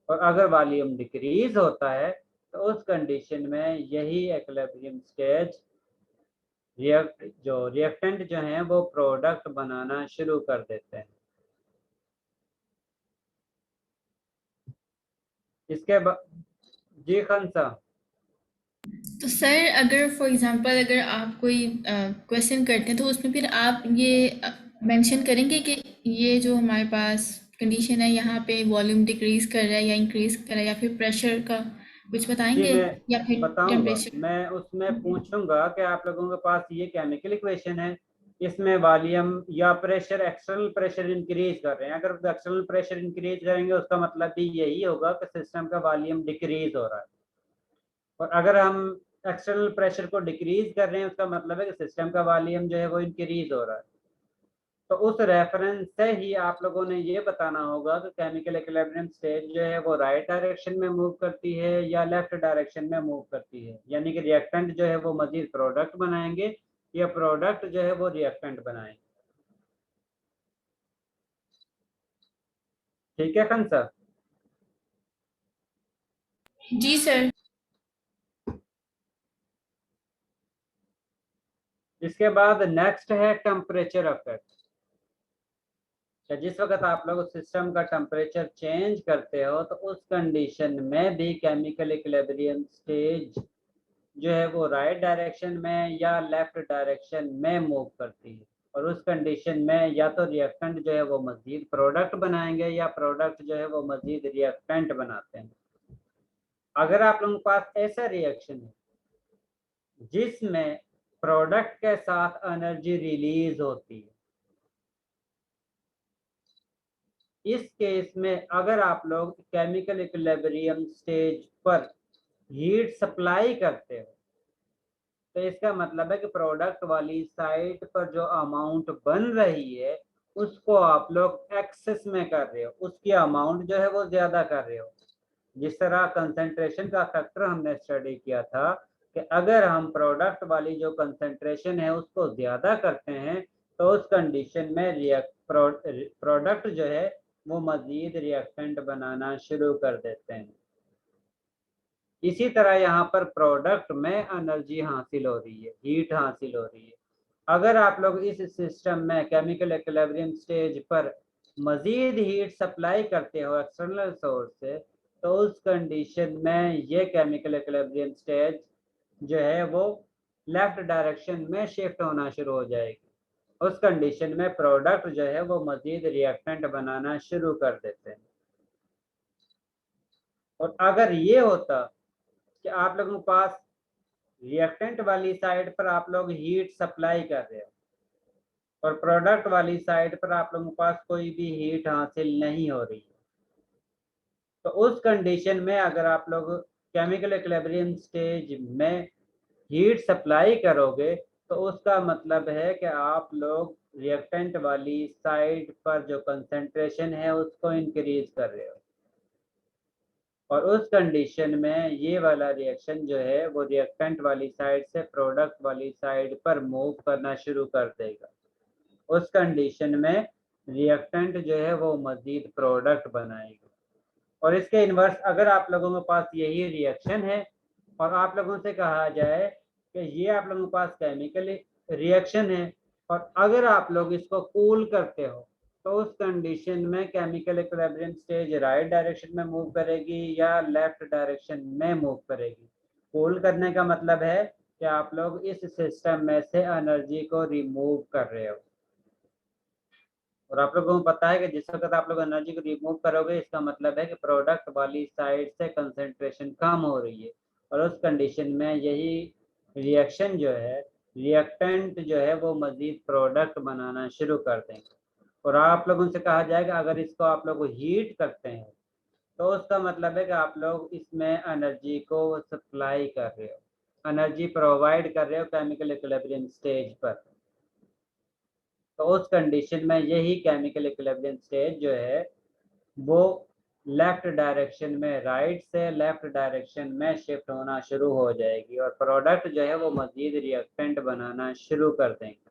S1: और अगर वॉल्यूम डिक्रीज होता है तो उस कंडीशन में यही इक्विलिब्रियम स्टेज रिएक्टेंट जो हैं वो प्रोडक्ट बनाना शुरू कर देते हैं। इसके बाद जी खान साहब।
S5: तो सर अगर फॉर एग्जांपल अगर आप कोई क्वेश्चन करते हैं तो उसमें फिर आप ये मेंशन करेंगे कि ये जो हमारे पास कंडीशन है यहाँ पे वॉल्यूम डिक्रीज कर रहा है या इंक्रीज कर रहा है, या फिर प्रेशर का कुछ बताएंगे, या फिर
S1: बताऊंगा,
S5: टेम्परेचर?
S1: मैं उसमें पूछूंगा कि आप लोगों के पास ये केमिकल इक्वेशन है, इसमें वॉल्यूम या प्रेशर एक्सटर्नल प्रेशर इंक्रीज कर रहे हैं। अगर एक्सटर्नल प्रेशर इंक्रीज करेंगे उसका मतलब भी यही होगा कि सिस्टम का वॉल्यूम डिक्रीज हो रहा है। और अगर हम एक्सटर्नल प्रेशर को डिक्रीज कर रहे हैं उसका मतलब है कि सिस्टम का वॉल्यूम जो है वो इंक्रीज हो रहा है। तो उस रेफरेंस से ही आप लोगों ने ये बताना होगा कि केमिकल इक्विलिब्रियम स्टेज जो है वो राइट डायरेक्शन में मूव करती है या लेफ्ट डायरेक्शन में मूव करती है, यानी कि रिएक्टेंट जो है वो मजीद प्रोडक्ट बनाएंगे या प्रोडक्ट जो है वो रिएक्टेंट बनाएंगे। ठीक है खान साहब?
S5: जी सर।
S1: इसके बाद नेक्स्ट है टेम्परेचर इफेक्ट। जिस वक्त आप लोग सिस्टम का टेम्परेचर चेंज करते हो तो उस कंडीशन में भी केमिकल इक्विलिब्रियम स्टेज जो है वो राइट डायरेक्शन में या लेफ्ट डायरेक्शन में मूव करती है। और उस कंडीशन में या तो रिएक्टेंट जो है वो मजीद प्रोडक्ट बनाएंगे या प्रोडक्ट जो है वो मजीद रिएक्टेंट बनाते हैं। अगर आप लोगों के पास ऐसा रिएक्शन है जिसमें प्रोडक्ट के साथ एनर्जी रिलीज होती है, इस केस में अगर आप लोग केमिकल इक्विलिब्रियम स्टेज पर हीट सप्लाई करते हो तो इसका मतलब है कि प्रोडक्ट वाली साइड पर जो अमाउंट बन रही है उसको आप लोग एक्सेस में कर रहे हो, उसकी अमाउंट जो है वो ज्यादा कर रहे हो। जिस तरह कंसंट्रेशन का फैक्टर हमने स्टडी किया था कि अगर हम प्रोडक्ट वाली जो कंसंट्रेशन है उसको ज्यादा करते हैं तो उस कंडीशन में प्रोडक्ट जो है वो मजीद रिएक्टेंट बनाना शुरू कर देते हैं। इसी तरह यहाँ पर प्रोडक्ट में एनर्जी हासिल हो रही है, हीट हासिल हो रही है। अगर आप लोग इस सिस्टम में केमिकल इक्विलिब्रियम स्टेज पर मजीद हीट सप्लाई करते हो एक्सटर्नल सोर्स से, तो उस कंडीशन में ये केमिकल इक्विलिब्रियम स्टेज जो है वो लेफ्ट डायरेक्शन में शिफ्ट होना शुरू हो जाएगी। उस कंडीशन में प्रोडक्ट जो है वो मजीद रिएक्टेंट बनाना शुरू कर देते हैं। और अगर ये होता कि आप लोगों के पास रिएक्टेंट वाली साइड पर आप लोग हीट सप्लाई कर रहे हो और प्रोडक्ट वाली साइड पर आप लोगों के पास कोई भी हीट हासिल नहीं हो रही है, तो उस कंडीशन में अगर आप लोग केमिकल इक्विलिब्रियम स्टेज में हीट सप्लाई करोगे तो उसका मतलब है कि आप लोग रिएक्टेंट वाली साइड पर जो कंसंट्रेशन है उसको इंक्रीज कर रहे हो, और उस कंडीशन में ये वाला रिएक्शन जो है वो रिएक्टेंट वाली साइड से प्रोडक्ट वाली साइड पर मूव करना शुरू कर देगा। उस कंडीशन में रिएक्टेंट जो है वो मजीद प्रोडक्ट बनाएगा। और इसके इन्वर्स अगर आप लोगों के पास यही रिएक्शन है और आप लोगों से कहा जाए कि ये आप लोगों के पास केमिकल रिएक्शन है और अगर आप लोग इसको कूल करते हो, तो उस कंडीशन में chemical equilibrium stage right direction में मूव करेगी या लेफ्ट डायरेक्शन में मूव करेगी। कूल करने का मतलब है कि आप लोग इस सिस्टम में से एनर्जी को रिमूव कर रहे हो, और आप लोगों को पता है कि जिस वक्त आप लोग एनर्जी को रिमूव करोगे इसका मतलब है कि प्रोडक्ट वाली साइड से कंसंट्रेशन कम हो रही है, और उस कंडीशन में यही रिएक्शन जो है रिएक्टेंट जो है वो मजीद प्रोडक्ट बनाना शुरू कर देंगे। और आप लोगों से कहा जाएगा अगर इसको आप लोग हीट करते हैं तो उसका मतलब है कि आप लोग इसमें एनर्जी को सप्लाई कर रहे हो, एनर्जी प्रोवाइड कर रहे हो केमिकल इक्विलिब्रियम स्टेज पर। तो उस कंडीशन में यही केमिकल इक्विलिब्रियम स्टेज जो है वो लेफ्ट डायरेक्शन में, राइट से लेफ्ट डायरेक्शन में शिफ्ट होना शुरू हो जाएगी और प्रोडक्ट जो है वो मजीद रिएक्टेंट बनाना शुरू कर देंगे।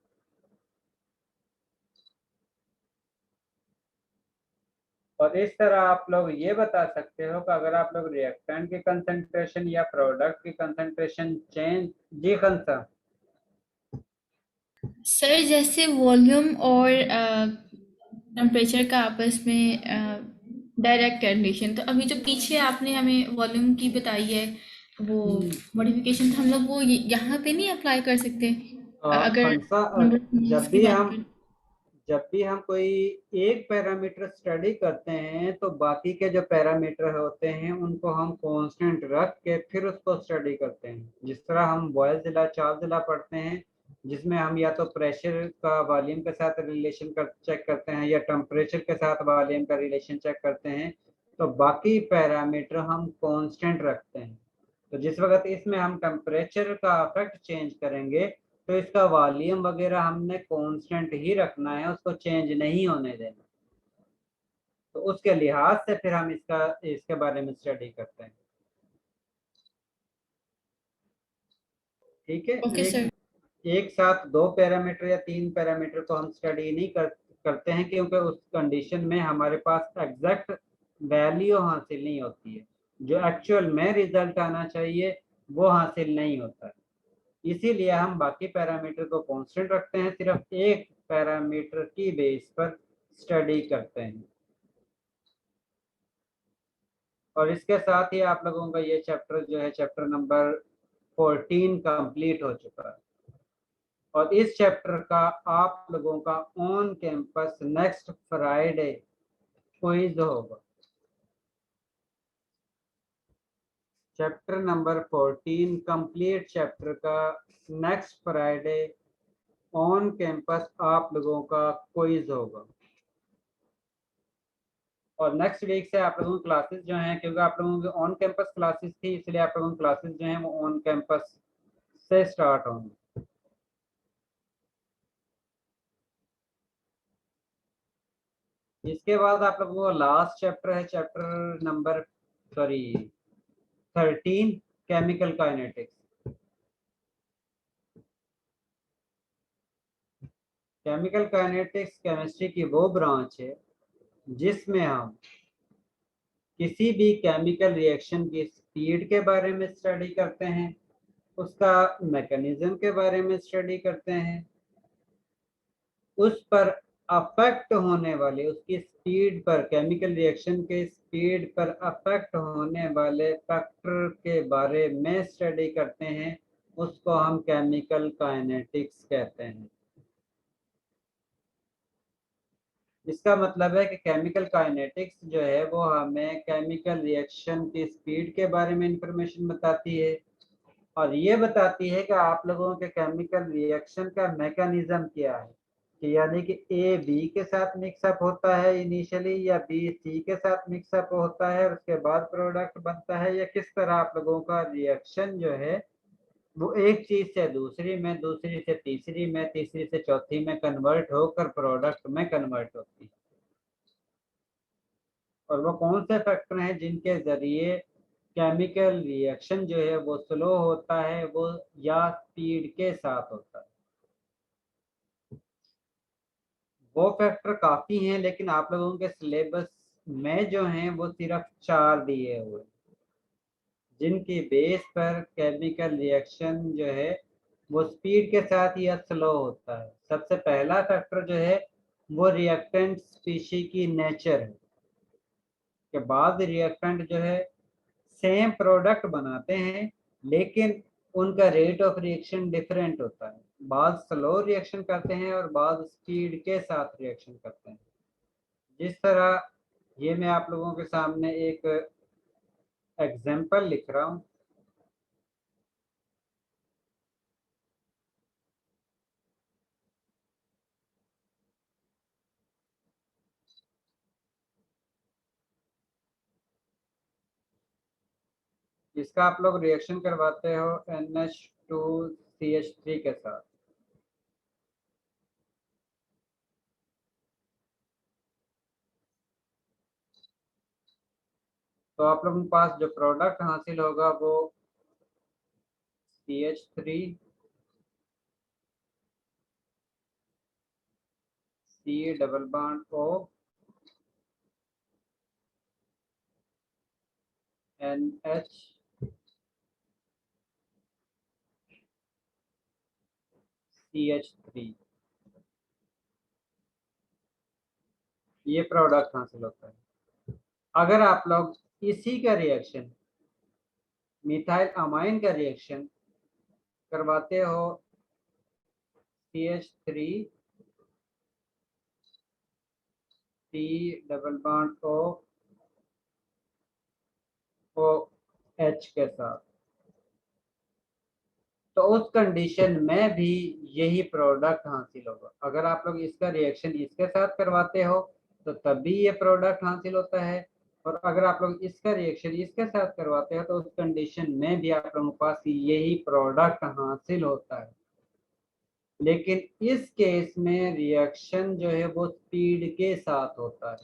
S1: और इस तरह आप लोग ये बता सकते हो कि अगर आप लोग रिएक्टेंट की कंसंट्रेशन या प्रोडक्ट की कंसंट्रेशन चेंज, जी खंसा
S5: सर जैसे वॉल्यूम और टेम्परेचर का आपस में डायरेक्ट रिलेशन, तो अभी जो पीछे आपने हमें वॉल्यूम की बताई है वो मॉडिफिकेशन, तो हम लोग वो यहाँ पे नहीं अप्लाई कर सकते अगर
S1: खंसा जब भी हम कोई एक पैरामीटर स्टडी करते हैं तो बाकी के जो पैरामीटर होते हैं उनको हम कांस्टेंट रख के फिर उसको स्टडी करते हैं। जिस तरह हम बॉयल्स लॉ, चार्ल्स लॉ पढ़ते हैं जिसमें हम या तो प्रेशर का वॉल्यूम के साथ रिलेशन चेक करते हैं या टेम्परेचर के साथ वॉल्यूम का रिलेशन चेक करते हैं, तो बाकी पैरामीटर हम कांस्टेंट रखते हैं। तो जिस वक्त इसमें हम टेम्परेचर का इफेक्ट चेंज करेंगे तो इसका वॉल्यूम वगैरह हमने कांस्टेंट ही रखना है, उसको चेंज नहीं होने देना। तो उसके लिहाज से फिर हम इसके बारे में स्टडी करते हैं। ठीक है।
S5: Okay sir.
S1: एक साथ दो पैरामीटर या तीन पैरामीटर को हम स्टडी नहीं करते हैं क्योंकि उस कंडीशन में हमारे पास एग्जैक्ट वैल्यू हासिल नहीं होती है, जो एक्चुअल में रिजल्ट आना चाहिए वो हासिल नहीं होता है। इसीलिए हम बाकी पैरामीटर को कांस्टेंट रखते हैं, सिर्फ एक पैरामीटर की बेस पर स्टडी करते हैं। और इसके साथ ही आप लोगों का ये चैप्टर जो है चैप्टर नंबर 14 कंप्लीट हो चुका है, और इस चैप्टर का आप लोगों का on campus next Friday quiz होगा। चैप्टर नंबर 14 कंप्लीट चैप्टर का नेक्स्ट फ्राइडे ऑन कैंपस आप लोगों का क्विज होगा। और नेक्स्ट वीक से आप लोगों की क्लासेस जो हैं, क्योंकि आप लोगों की ऑन कैंपस क्लासेस थी इसलिए आप लोगों की क्लासेस जो हैं वो ऑन कैंपस से स्टार्ट होंगी। इसके बाद आप लोगों को लास्ट चैप्टर है chapter number 13 chemical kinetics. Chemical kinetics chemistry की वो ब्रांच है जिसमें हम किसी भी केमिकल रिएक्शन की स्पीड के बारे में स्टडी करते हैं, उसका मैकेनिज्म के बारे में स्टडी करते हैं, उस पर अफेक्ट होने वाले, उसकी स्पीड पर, केमिकल रिएक्शन के स्पीड पर अफेक्ट होने वाले फैक्टर के बारे में स्टडी करते हैं, उसको हम केमिकल काइनेटिक्स कहते हैं। इसका मतलब है कि केमिकल काइनेटिक्स जो है वो हमें केमिकल रिएक्शन की स्पीड के बारे में इंफॉर्मेशन बताती है और ये बताती है कि आप लोगों के केमिकल रिएक्शन का मैकेनिज्म क्या है, कि यानी कि ए बी के साथ मिक्सअप होता है इनिशियली, या बी सी के साथ मिक्सअप होता है और उसके बाद प्रोडक्ट बनता है, या किस तरह आप लोगों का रिएक्शन जो है वो एक चीज से दूसरी में, दूसरी से तीसरी में, तीसरी से चौथी में कन्वर्ट होकर प्रोडक्ट में कन्वर्ट होती है। और वो कौन से फैक्टर हैं जिनके जरिए केमिकल रिएक्शन जो है वो स्लो होता है, वो या स्पीड के साथ होता है। वो फैक्टर काफी हैं, लेकिन आप लोगों के सिलेबस में जो हैं वो सिर्फ 4 दिए हुए, जिनकी बेस पर केमिकल रिएक्शन जो है वो स्पीड के साथ या स्लो होता है। सबसे पहला फैक्टर जो है वो रिएक्टेंट स्पीशी की नेचर है, के बाद रिएक्टेंट जो है सेम प्रोडक्ट बनाते हैं लेकिन उनका रेट ऑफ रिएक्शन डिफरेंट होता है, बाद स्लो रिएक्शन करते हैं और बाद स्पीड के साथ रिएक्शन करते हैं। जिस तरह ये मैं आप लोगों के सामने एक एग्जांपल लिख रहा हूँ। इसका आप लोग रिएक्शन करवाते हो NH2CH3 के साथ। तो आप लोगों के पास जो प्रोडक्ट हासिल होगा वो CH3 C double bond O NH CH3, ये प्रोडक्ट हासिल होता है। अगर आप लोग इसी का रिएक्शन, मिथाइल अमाइन का रिएक्शन करवाते हो CH3 C double bond OH के साथ, तो उस कंडीशन में भी यही प्रोडक्ट हासिल होगा। अगर आप लोग इसका रिएक्शन इसके साथ करवाते हो तो तब भी ये प्रोडक्ट हासिल होता है, और अगर आप लोग इसका रिएक्शन इसके साथ करवाते हो तो उस कंडीशन में भी आप लोगों के पास यही प्रोडक्ट हासिल होता है। लेकिन इस केस में रिएक्शन जो है वो स्पीड के साथ होता है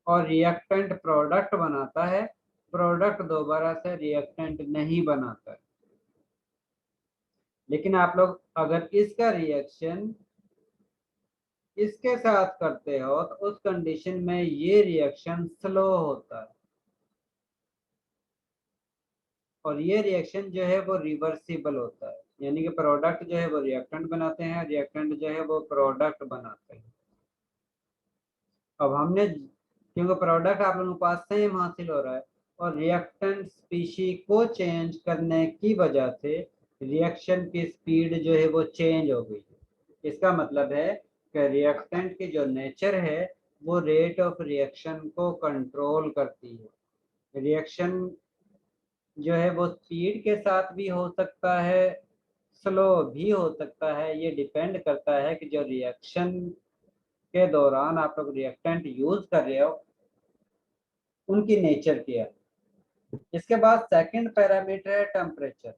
S1: और रिएक्टेंट प्रोडक्ट बनाता है, प्रोडक्ट दोबारा से रिएक्टेंट नहीं बनाता है। लेकिन आप लोग अगर इसका रिएक्शन इसके साथ करते हो तो उस कंडीशन में ये रिएक्शन स्लो होता है और ये रिएक्शन जो है वो रिवर्सिबल होता है, यानी कि प्रोडक्ट जो है वो रिएक्टेंट बनाते हैं, रिएक्टेंट जो है वो प्रोडक्ट बनाते हैं। अब हमने, क्योंकि प्रोडक्ट आप लोगों के पास सेम हासिल हो रहा है और रिएक्टेंट स्पीशी को चेंज करने की वजह से रिएक्शन की स्पीड जो है वो चेंज हो गई। इसका मतलब है कि रिएक्टेंट की जो नेचर है वो रेट ऑफ रिएक्शन को कंट्रोल करती है। रिएक्शन जो है वो स्पीड के साथ भी हो सकता है, स्लो भी हो सकता है, ये डिपेंड करता है कि जो रिएक्शन के दौरान आप लोग रिएक्टेंट यूज कर रहे हो उनकी नेचर क्या है। इसके बाद सेकंड पैरामीटर है टेम्परेचर।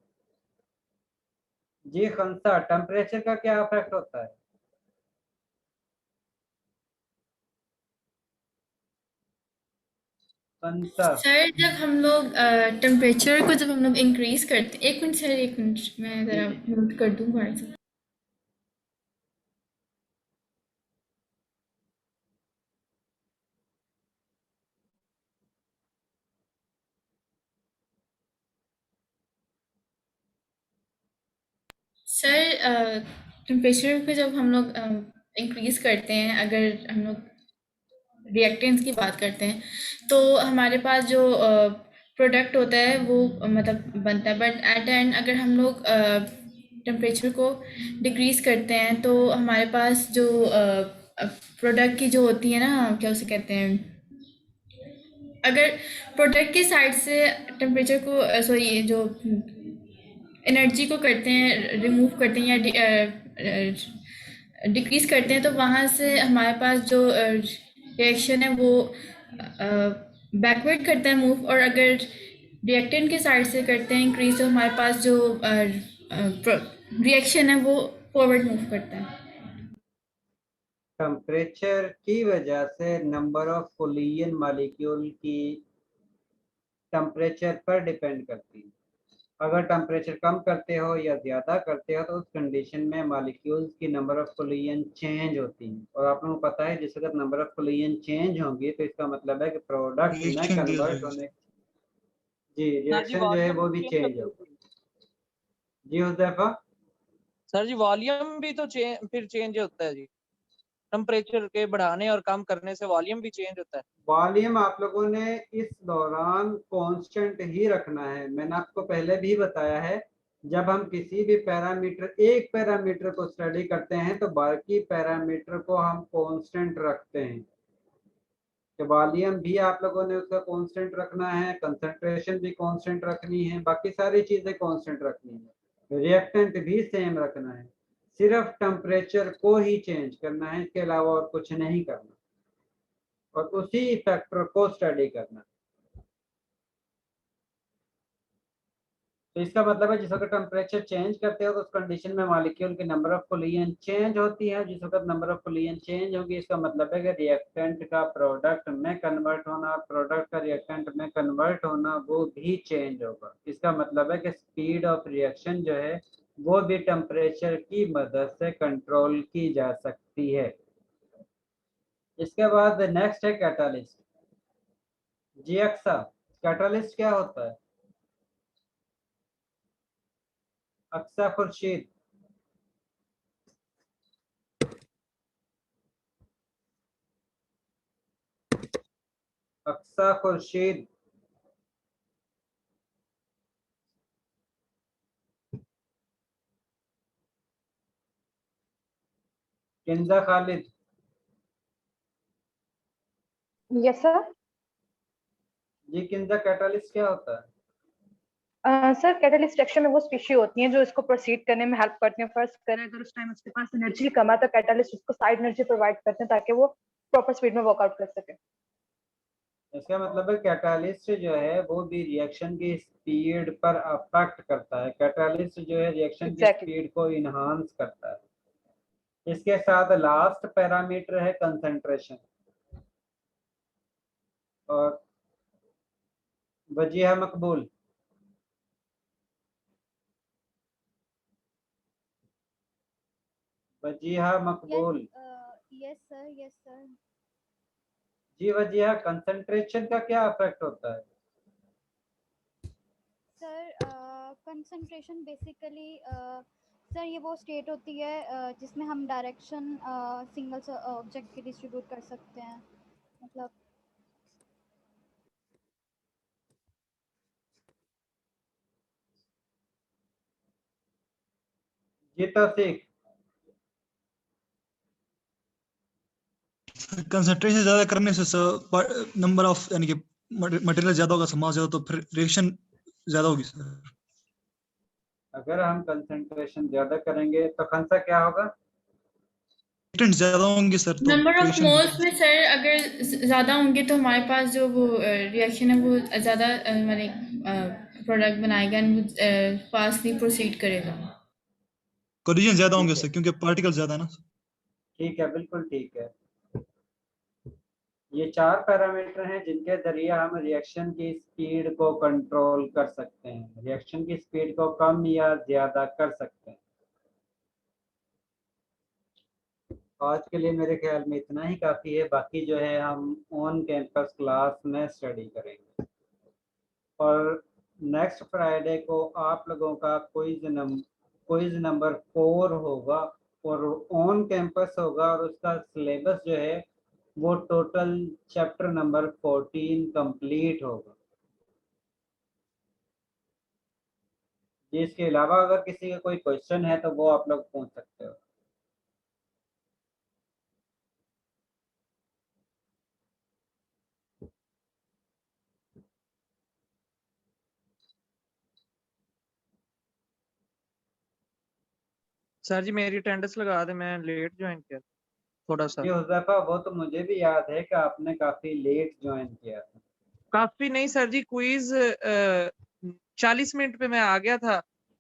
S1: जी खंसा, टेम्परेचर का क्या इफेक्ट होता है? खंसा,
S5: सर जब हम लोग टेम्परेचर को जब हम लोग इंक्रीज करते, एक मिनट सर, एक मिनट मैं ज़रा म्यूट कर दूँ थोड़ा सा। सर टेम्परेचर पे जब हम लोग इंक्रीज करते हैं, अगर हम लोग रिएक्टेंट्स की बात करते हैं, तो हमारे पास जो प्रोडक्ट होता है वो मतलब बनता है, बट एट द एंड अगर हम लोग टेम्परेचर को डिक्रीज करते हैं तो हमारे पास जो प्रोडक्ट की जो होती है ना, क्या उसे कहते हैं, अगर प्रोडक्ट की साइड से टेम्परेचर को सॉरी जो एनर्जी को करते हैं, रिमूव करते हैं या डिक्रीज करते हैं, तो वहाँ से हमारे पास जो रिएक्शन है वो बैकवर्ड करता है मूव, और अगर रिएक्टेंट के साइड से करते हैं इंक्रीज, तो हमारे पास जो रिएक्शन है वो फॉरवर्ड मूव करता है।
S1: टेम्परेचर की वजह से नंबर ऑफ कोलिजन मॉलिक्यूल की टेम्परेचर पर डिपेंड करती है। अगर टेम्परेचर कम करते हो या ज़्यादा करते हो तो उस कंडीशन में मॉलिक्यूल्स की नंबर ऑफ कोलिजन चेंज होती है, और आप लोगों को पता है जिस वक्त नंबर ऑफ कोलिजन चेंज होंगी तो इसका मतलब है कि प्रोडक्ट में
S8: रिएक्शन दिया
S1: कन्वर्ट
S8: जाएगा।
S1: होने, जी रिएक्शन जो है वो भी चेंज होगी। जी हुज़ैफा,
S11: सर जी वॉल्यूम भी तो फिर चेंज होता है जी, टेम्परेचर के बढ़ाने और कम करने से वॉल्यूम भी चेंज होता है।
S1: वॉल्यूम आप लोगों ने इस दौरान कांस्टेंट ही रखना है। मैंने आपको पहले भी बताया है, जब हम किसी भी पैरामीटर, एक पैरामीटर को स्टडी करते हैं तो बाकी पैरामीटर को हम कांस्टेंट रखते हैं। तो वॉल्यूम भी आप लोगों ने उसका कांस्टेंट रखना है, कंसंट्रेशन भी कांस्टेंट रखनी है, बाकी सारी चीजें कांस्टेंट रखनी है, रिएक्टेंट भी सेम रखना है, सिर्फ टेम्परेचर को ही चेंज करना है, इसके अलावा और कुछ नहीं करना, और उसी फैक्टर को स्टडी करना। तो इसका मतलब है जिस वक्त टेम्परेचर चेंज करते हो तो उस कंडीशन में मॉलिक्यूल की नंबर ऑफ कोलिजन चेंज होती है। जिस वक्त नंबर ऑफ कोलिजन चेंज होगी इसका मतलब है कि रिएक्टेंट का प्रोडक्ट में कन्वर्ट होना, प्रोडक्ट का रिएक्टेंट में कन्वर्ट होना, वो भी चेंज होगा। इसका मतलब है कि स्पीड ऑफ रिएक्शन जो है वो भी टेम्परेचर की मदद से कंट्रोल की जा सकती है। इसके बाद नेक्स्ट है कैटालिस्ट। जी अक्सा, कैटालिस्ट क्या होता है? अक्सा खुर्शीद, अक्सा खुर्शीद, किंजा खालिद।
S7: Yes sir.
S1: जी किंजा, कैटालिस्ट क्या होता है?
S7: सर कैटलिस्ट रिएक्शन में वो स्पीशी होती हैं जो इसको प्रोसीड करने में हेल्प करती हैं। फर्स्ट करें अगर उस टाइम उसके पास एनर्जी कम है तो कैटलिस्ट उसको साइड एनर्जी प्रोवाइड करते हैं ताकि वो प्रॉपर स्पीड में वर्कआउट कर सके।
S1: इसका मतलब है कैटालिस्ट जो है वो भी रिएक्शन की स्पीड पर अफेक्ट करता है। कैटालिस्ट जो है रिएक्शन की स्पीड को इनहांस करता है। इसके साथ लास्ट पैरामीटर है कंसंट्रेशन। और वजीहा मकबूल, वजीहा मकबूल।
S12: Yes sir.
S1: जी वजीहा, कंसंट्रेशन का क्या इफेक्ट होता है?
S12: सर कंसंट्रेशन बेसिकली सर ये वो स्टेट होती है जिसमें हम डायरेक्शन सिंगल ऑब्जेक्ट की डिस्ट्रीब्यूट कर सकते हैं, मतलब
S1: जी तौसीक,
S8: कंसंट्रेशन ज्यादा करने से नंबर ऑफ यानी कि मटेरियल ज्यादा होगा, मास ज्यादा, तो फिर रिएक्शन ज्यादा होगी सर।
S1: अगर हम कंसंट्रेशन ज्यादा करेंगे तो खंसा क्या होगा?
S8: रिएक्टेंट ज्यादा होंगे सर तो
S5: नंबर ऑफ
S8: रिएक्शन
S5: मोल्स में सर अगर ज़्यादा होंगे तो हमारे पास जो वो रिएक्शन है वो ज़्यादा माने प्रोडक्ट बनाएगा एंड फास्टली प्रोसीड करेगा।
S8: कोलिजन ज्यादा होंगे सर क्योंकि पार्टिकल ज्यादा है ना।
S1: ठीक है, बिल्कुल ठीक है। ये 4 पैरामीटर हैं जिनके जरिए हम रिएक्शन की स्पीड को कंट्रोल कर सकते हैं, रिएक्शन की स्पीड को कम या ज्यादा कर सकते हैं। आज के लिए मेरे ख्याल में इतना ही काफ़ी है, बाकी जो है हम ऑन कैंपस क्लास में स्टडी करेंगे। और नेक्स्ट फ्राइडे को आप लोगों का क्विज नंबर 4 होगा और ऑन कैंपस होगा और उसका सिलेबस जो है वो टोटल चैप्टर नंबर 14 कंप्लीट होगा। इसके अलावा अगर किसी का कोई क्वेश्चन है तो वो आप लोग पूछ सकते हो।
S11: सर जी मेरी अटेंडेंस लगा दे, मैं लेट ज्वाइन किया थोड़ा सा।
S1: जी हुज़ैफा, वो तो मुझे भी याद है कि आपने काफी लेट ज्वाइन किया था।
S11: काफी नहीं सर जी, क्विज 40 मिनट पे मैं आ गया था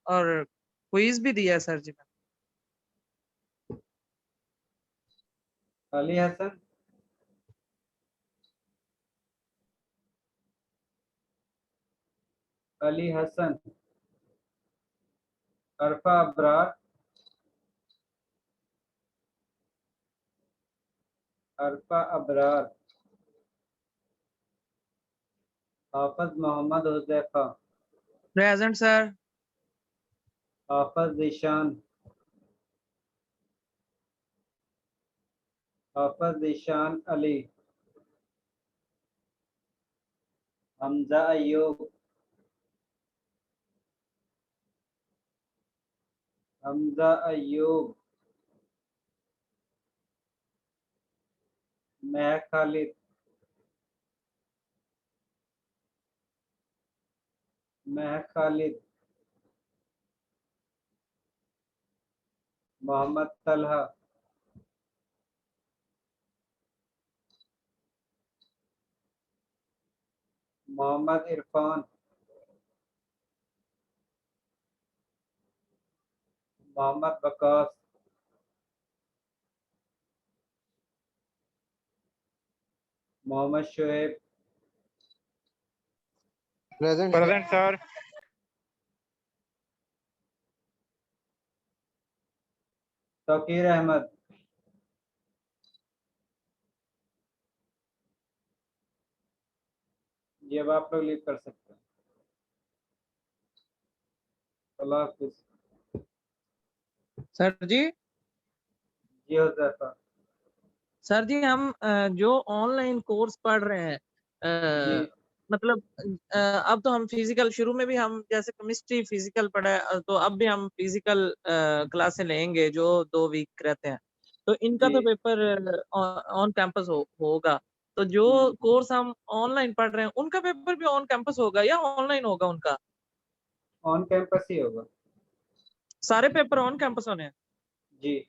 S11: और क्विज भी दिया सर जी मैंने।
S1: अली हसन, अली हसन, अरफा अबरार, अरफा अबरार, हाफिज मोहम्मद हुज़ैफा,
S11: प्रेजेंट सर।
S1: हाफिज ईशान, हाफिज ईशान अली, हमजा अयूब, हमजा अयूब, महक खालिद, महक खालिद, मोहम्मद तलहा, मोहम्मद इरफान, मोहम्मद वकास, मोहम्मद शुएब,
S6: प्रेजेंट सर।
S1: तौकीर अहमद, ये अब आप लोग लीव कर सकते हैं। अल्लाह हाफिज।
S11: सर जी,
S1: जी हुज़ैफा।
S11: सर जी हम जो ऑनलाइन कोर्स पढ़ रहे हैं
S1: जी
S11: मतलब अब तो हम फिजिकल, शुरू में भी हम जैसे केमिस्ट्री फिजिकल पढ़ा है, तो अब भी हम फिजिकल क्लासें लेंगे जो 2 वीक रहते हैं। तो इनका
S1: जी
S11: तो पेपर ऑन कैंपस होगा। तो जो कोर्स हम ऑनलाइन पढ़ रहे हैं उनका पेपर भी ऑन कैंपस होगा या ऑनलाइन होगा उनका?
S1: ऑन कैंपस ही होगा।
S11: सारे पेपर ऑन कैंपस होने हैं?
S1: जी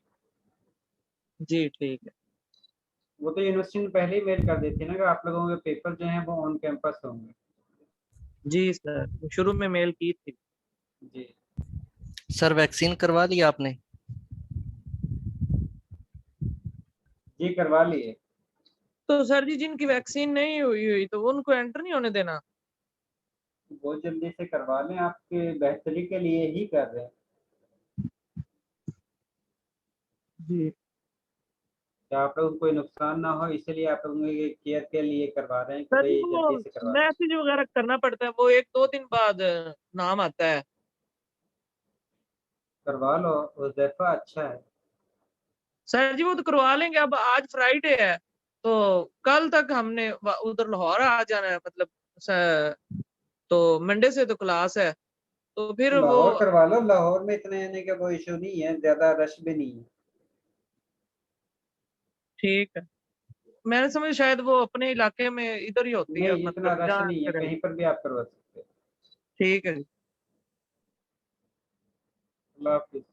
S11: जी ठीक है।
S1: वो तो यूनिवर्सिटी ने पहले ही मेल कर दी थी ना कि आप लोगों के पेपर जो हैं वो ऑन कैंपस होंगे।
S11: जी सर, शुरू में मेल की थी।
S1: जी
S9: सर वैक्सीन करवा ली आपने?
S1: जी करवा लिए।
S11: तो सर जी जिनकी वैक्सीन नहीं हुई हुई तो उनको एंटर नहीं होने देना?
S1: बहुत जल्दी से करवा लें, आपके बेहतरी के लिए ही कर रहे हैं।
S11: जी
S1: कि आप लोगों को कोई नुकसान ना हो, इसलिए आप लोगों के केयर के लिए करवा रहे हैं कि
S11: सर जी
S1: भाई
S11: वो
S1: जल्दी से करवा लें।
S11: मैसेज वगैरह करना पड़ता है, वो 1-2 दिन बाद नाम आता है।
S1: करवा लो हुज़ैफा, अच्छा है।
S11: सर जी वो तो करवा लेंगे, अब आज फ्राइडे है तो कल तक हमने उधर लाहौर आ जाना है, मतलब तो मंडे से तो क्लास है तो फिर वो।
S1: लाहौर करवा लो, लाहौर में इतने आने का कोई इशू नहीं है, ज्यादा रश भी नहीं है।
S11: ठीक है, मैंने समझ शायद वो अपने इलाके में इधर ही होती है,
S1: नहीं, इतना
S11: मतलब
S1: रश
S11: जहाँ
S1: नहीं है,
S11: करें।
S1: कहीं पर भी आप करवा सकते हो।
S11: ठीक है जी।
S1: अल्लाह हाफिज।